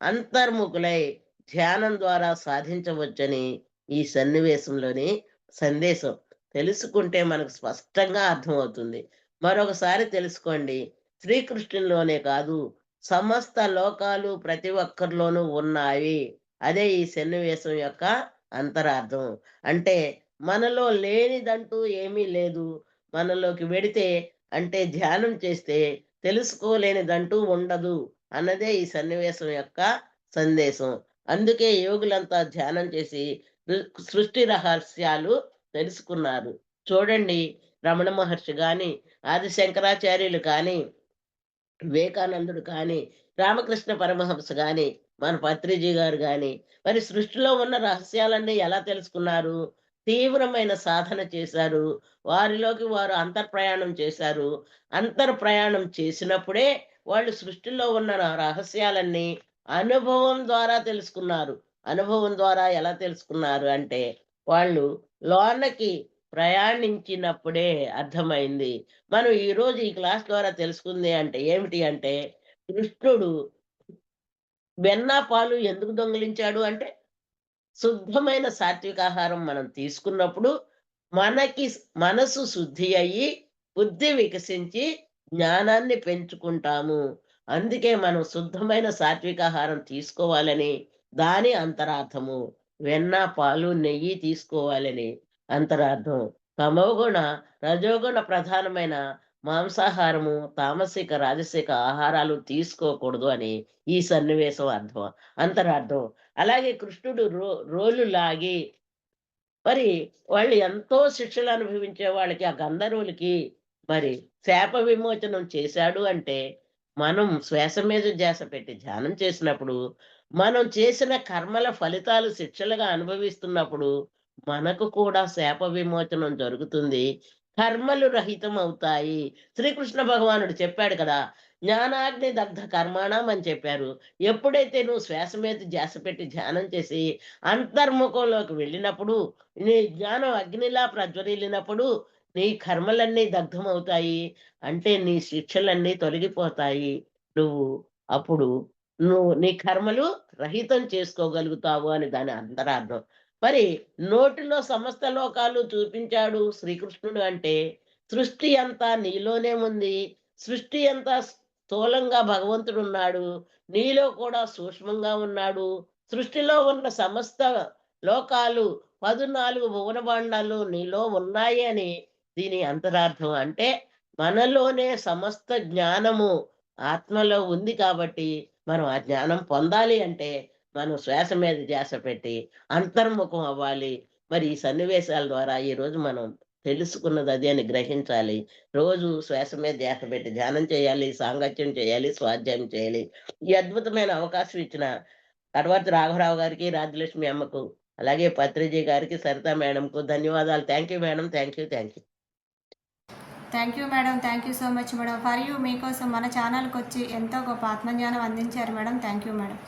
అంతర్ముఖులై ధ్యానం ద్వారా సాధించవచ్చని ఈ సన్నివేశంలోని సందేశం. తెలుసుకుంటే మనకు స్పష్టంగా అర్థమవుతుంది. మరొకసారి తెలుసుకోండి. శ్రీకృష్ణునిలోనే కాదు, సమస్త లోకాలు ప్రతి ఒక్కరిలోనూ ఉన్నాయి. అదే ఈ సన్నివేశం యొక్క అంతరార్థం. అంటే మనలో లేనిదంటూ ఏమీ లేదు. మనలోకి వెడితే అంటే ధ్యానం చేస్తే తెలుసుకోలేనిదంటూ ఉండదు అన్నదే ఈ సన్నివేశం యొక్క సందేశం. అందుకే యోగులంతా ధ్యానం చేసి సృష్టి రహస్యాలు తెలుసుకున్నారు. చూడండి, రమణ మహర్షి గాని, ఆది శంకరాచార్యులు కానీ, వివేకానందుడు కానీ, రామకృష్ణ పరమహంస గాని, మన పత్రిజీ గారు గాని, మరి సృష్టిలో ఉన్న రహస్యాలన్నీ ఎలా తెలుసుకున్నారు? తీవ్రమైన సాధన చేశారు. వారిలోకి వారు అంతర్ప్రయాణం చేశారు. అంతర్ప్రయాణం చేసినప్పుడే వాళ్ళు సృష్టిలో ఉన్న రహస్యాలన్నీ అనుభవం ద్వారా తెలుసుకున్నారు. అనుభవం ద్వారా ఎలా తెలుసుకున్నారు అంటే, వాళ్ళు లోనకి ప్రయాణించినప్పుడే అర్థమైంది. మనం ఈరోజు ఈ క్లాస్ ద్వారా తెలుసుకుంది అంటే ఏమిటి అంటే, కృష్ణుడు వెన్న, పాలు ఎందుకు దొంగిలించాడు అంటే, శుద్ధమైన సాత్వికాహారం మనం తీసుకున్నప్పుడు మనకి మనసు శుద్ధి అయ్యి, బుద్ధి వికసించి జ్ఞానాన్ని పెంచుకుంటాము. అందుకే మనం శుద్ధమైన సాత్వికాహారం తీసుకోవాలని దాని అంతరార్థము. వెన్న, పాలు, నెయ్యి తీసుకోవాలని అంతరార్థం. తమోగుణ, రజోగుణ ప్రధానమైన మాంసాహారము, తామసిక, రాజసిక ఆహారాలు తీసుకోకూడదు అని ఈ సన్నివేశం అంతరార్థం. అలాగే కృష్ణుడు రోలు లాగి మరి వాళ్ళు ఎంతో శిక్షలు అనుభవించే వాళ్ళకి, ఆ గంధర్వులకి మరి శాప విమోచనం చేశాడు అంటే, మనం శ్వాస మీద ధ్యాస పెట్టి ధ్యానం చేసినప్పుడు, మనం చేసిన కర్మల ఫలితాలు శిక్షలుగా అనుభవిస్తున్నప్పుడు, మనకు కూడా శాప విమోచనం జరుగుతుంది. కర్మలు రహితం అవుతాయి. శ్రీకృష్ణ భగవానుడు చెప్పాడు కదా! జ్ఞానాగ్ని దగ్ధ కర్మాణం అని చెప్పారు. ఎప్పుడైతే నువ్వు శ్వాస మీద ధ్యాస పెట్టి ధ్యానం చేసి అంతర్ముఖంలోకి వెళ్ళినప్పుడు, నీ జ్ఞానం అగ్నిలా ప్రజ్వరిల్లినప్పుడు నీ కర్మలన్నీ దగ్ధమవుతాయి. అంటే నీ శిక్షలన్నీ తొలగిపోతాయి. నువ్వు అప్పుడు నీ కర్మలు రహితం చేసుకోగలుగుతావు అని దాని అంతరార్థం. మరి నోటిలో సమస్త లోకాలు చూపించాడు శ్రీకృష్ణుడు అంటే, సృష్టి అంతా నీలోనే ఉంది. సృష్టి అంతా స్థూలంగా భగవంతుడున్నాడు. నీలో కూడా సూక్ష్మంగా ఉన్నాడు. సృష్టిలో ఉన్న సమస్త లోకాలు 14 భువనభాండాలు నీలో ఉన్నాయి అని దీని అంతరార్థం. అంటే మనలోనే సమస్త జ్ఞానము ఆత్మలో ఉంది కాబట్టి, మనం ఆ జ్ఞానం పొందాలి అంటే మనం శ్వాస మీద ధ్యాస పెట్టి అంతర్ముఖం అవ్వాలి. మరి ఈ సన్నివేశాల ద్వారా ఈరోజు మనం తెలుసుకున్నది అదే అని గ్రహించాలి. రోజు శ్వాస మీద ధ్యాస పెట్టి ధ్యానం చేయాలి, సాంగత్యం చేయాలి, స్వాధ్యాయం చేయాలి. ఈ అద్భుతమైన అవకాశం ఇచ్చిన కడవర్తి రాఘవరావు గారికి, రాజ్యలక్ష్మి అమ్మకు, అలాగే పత్రిజీ గారికి, సరిత మేడంకు ధన్యవాదాలు. Thank you madam. Thank you. Thank you. Thank you madam. Thank you so much madam. For you మీకోసం మన ఛానల్కి వచ్చి ఎంతో గొప్ప ఆత్మజ్ఞానం అందించారు మేడం. Thank you madam.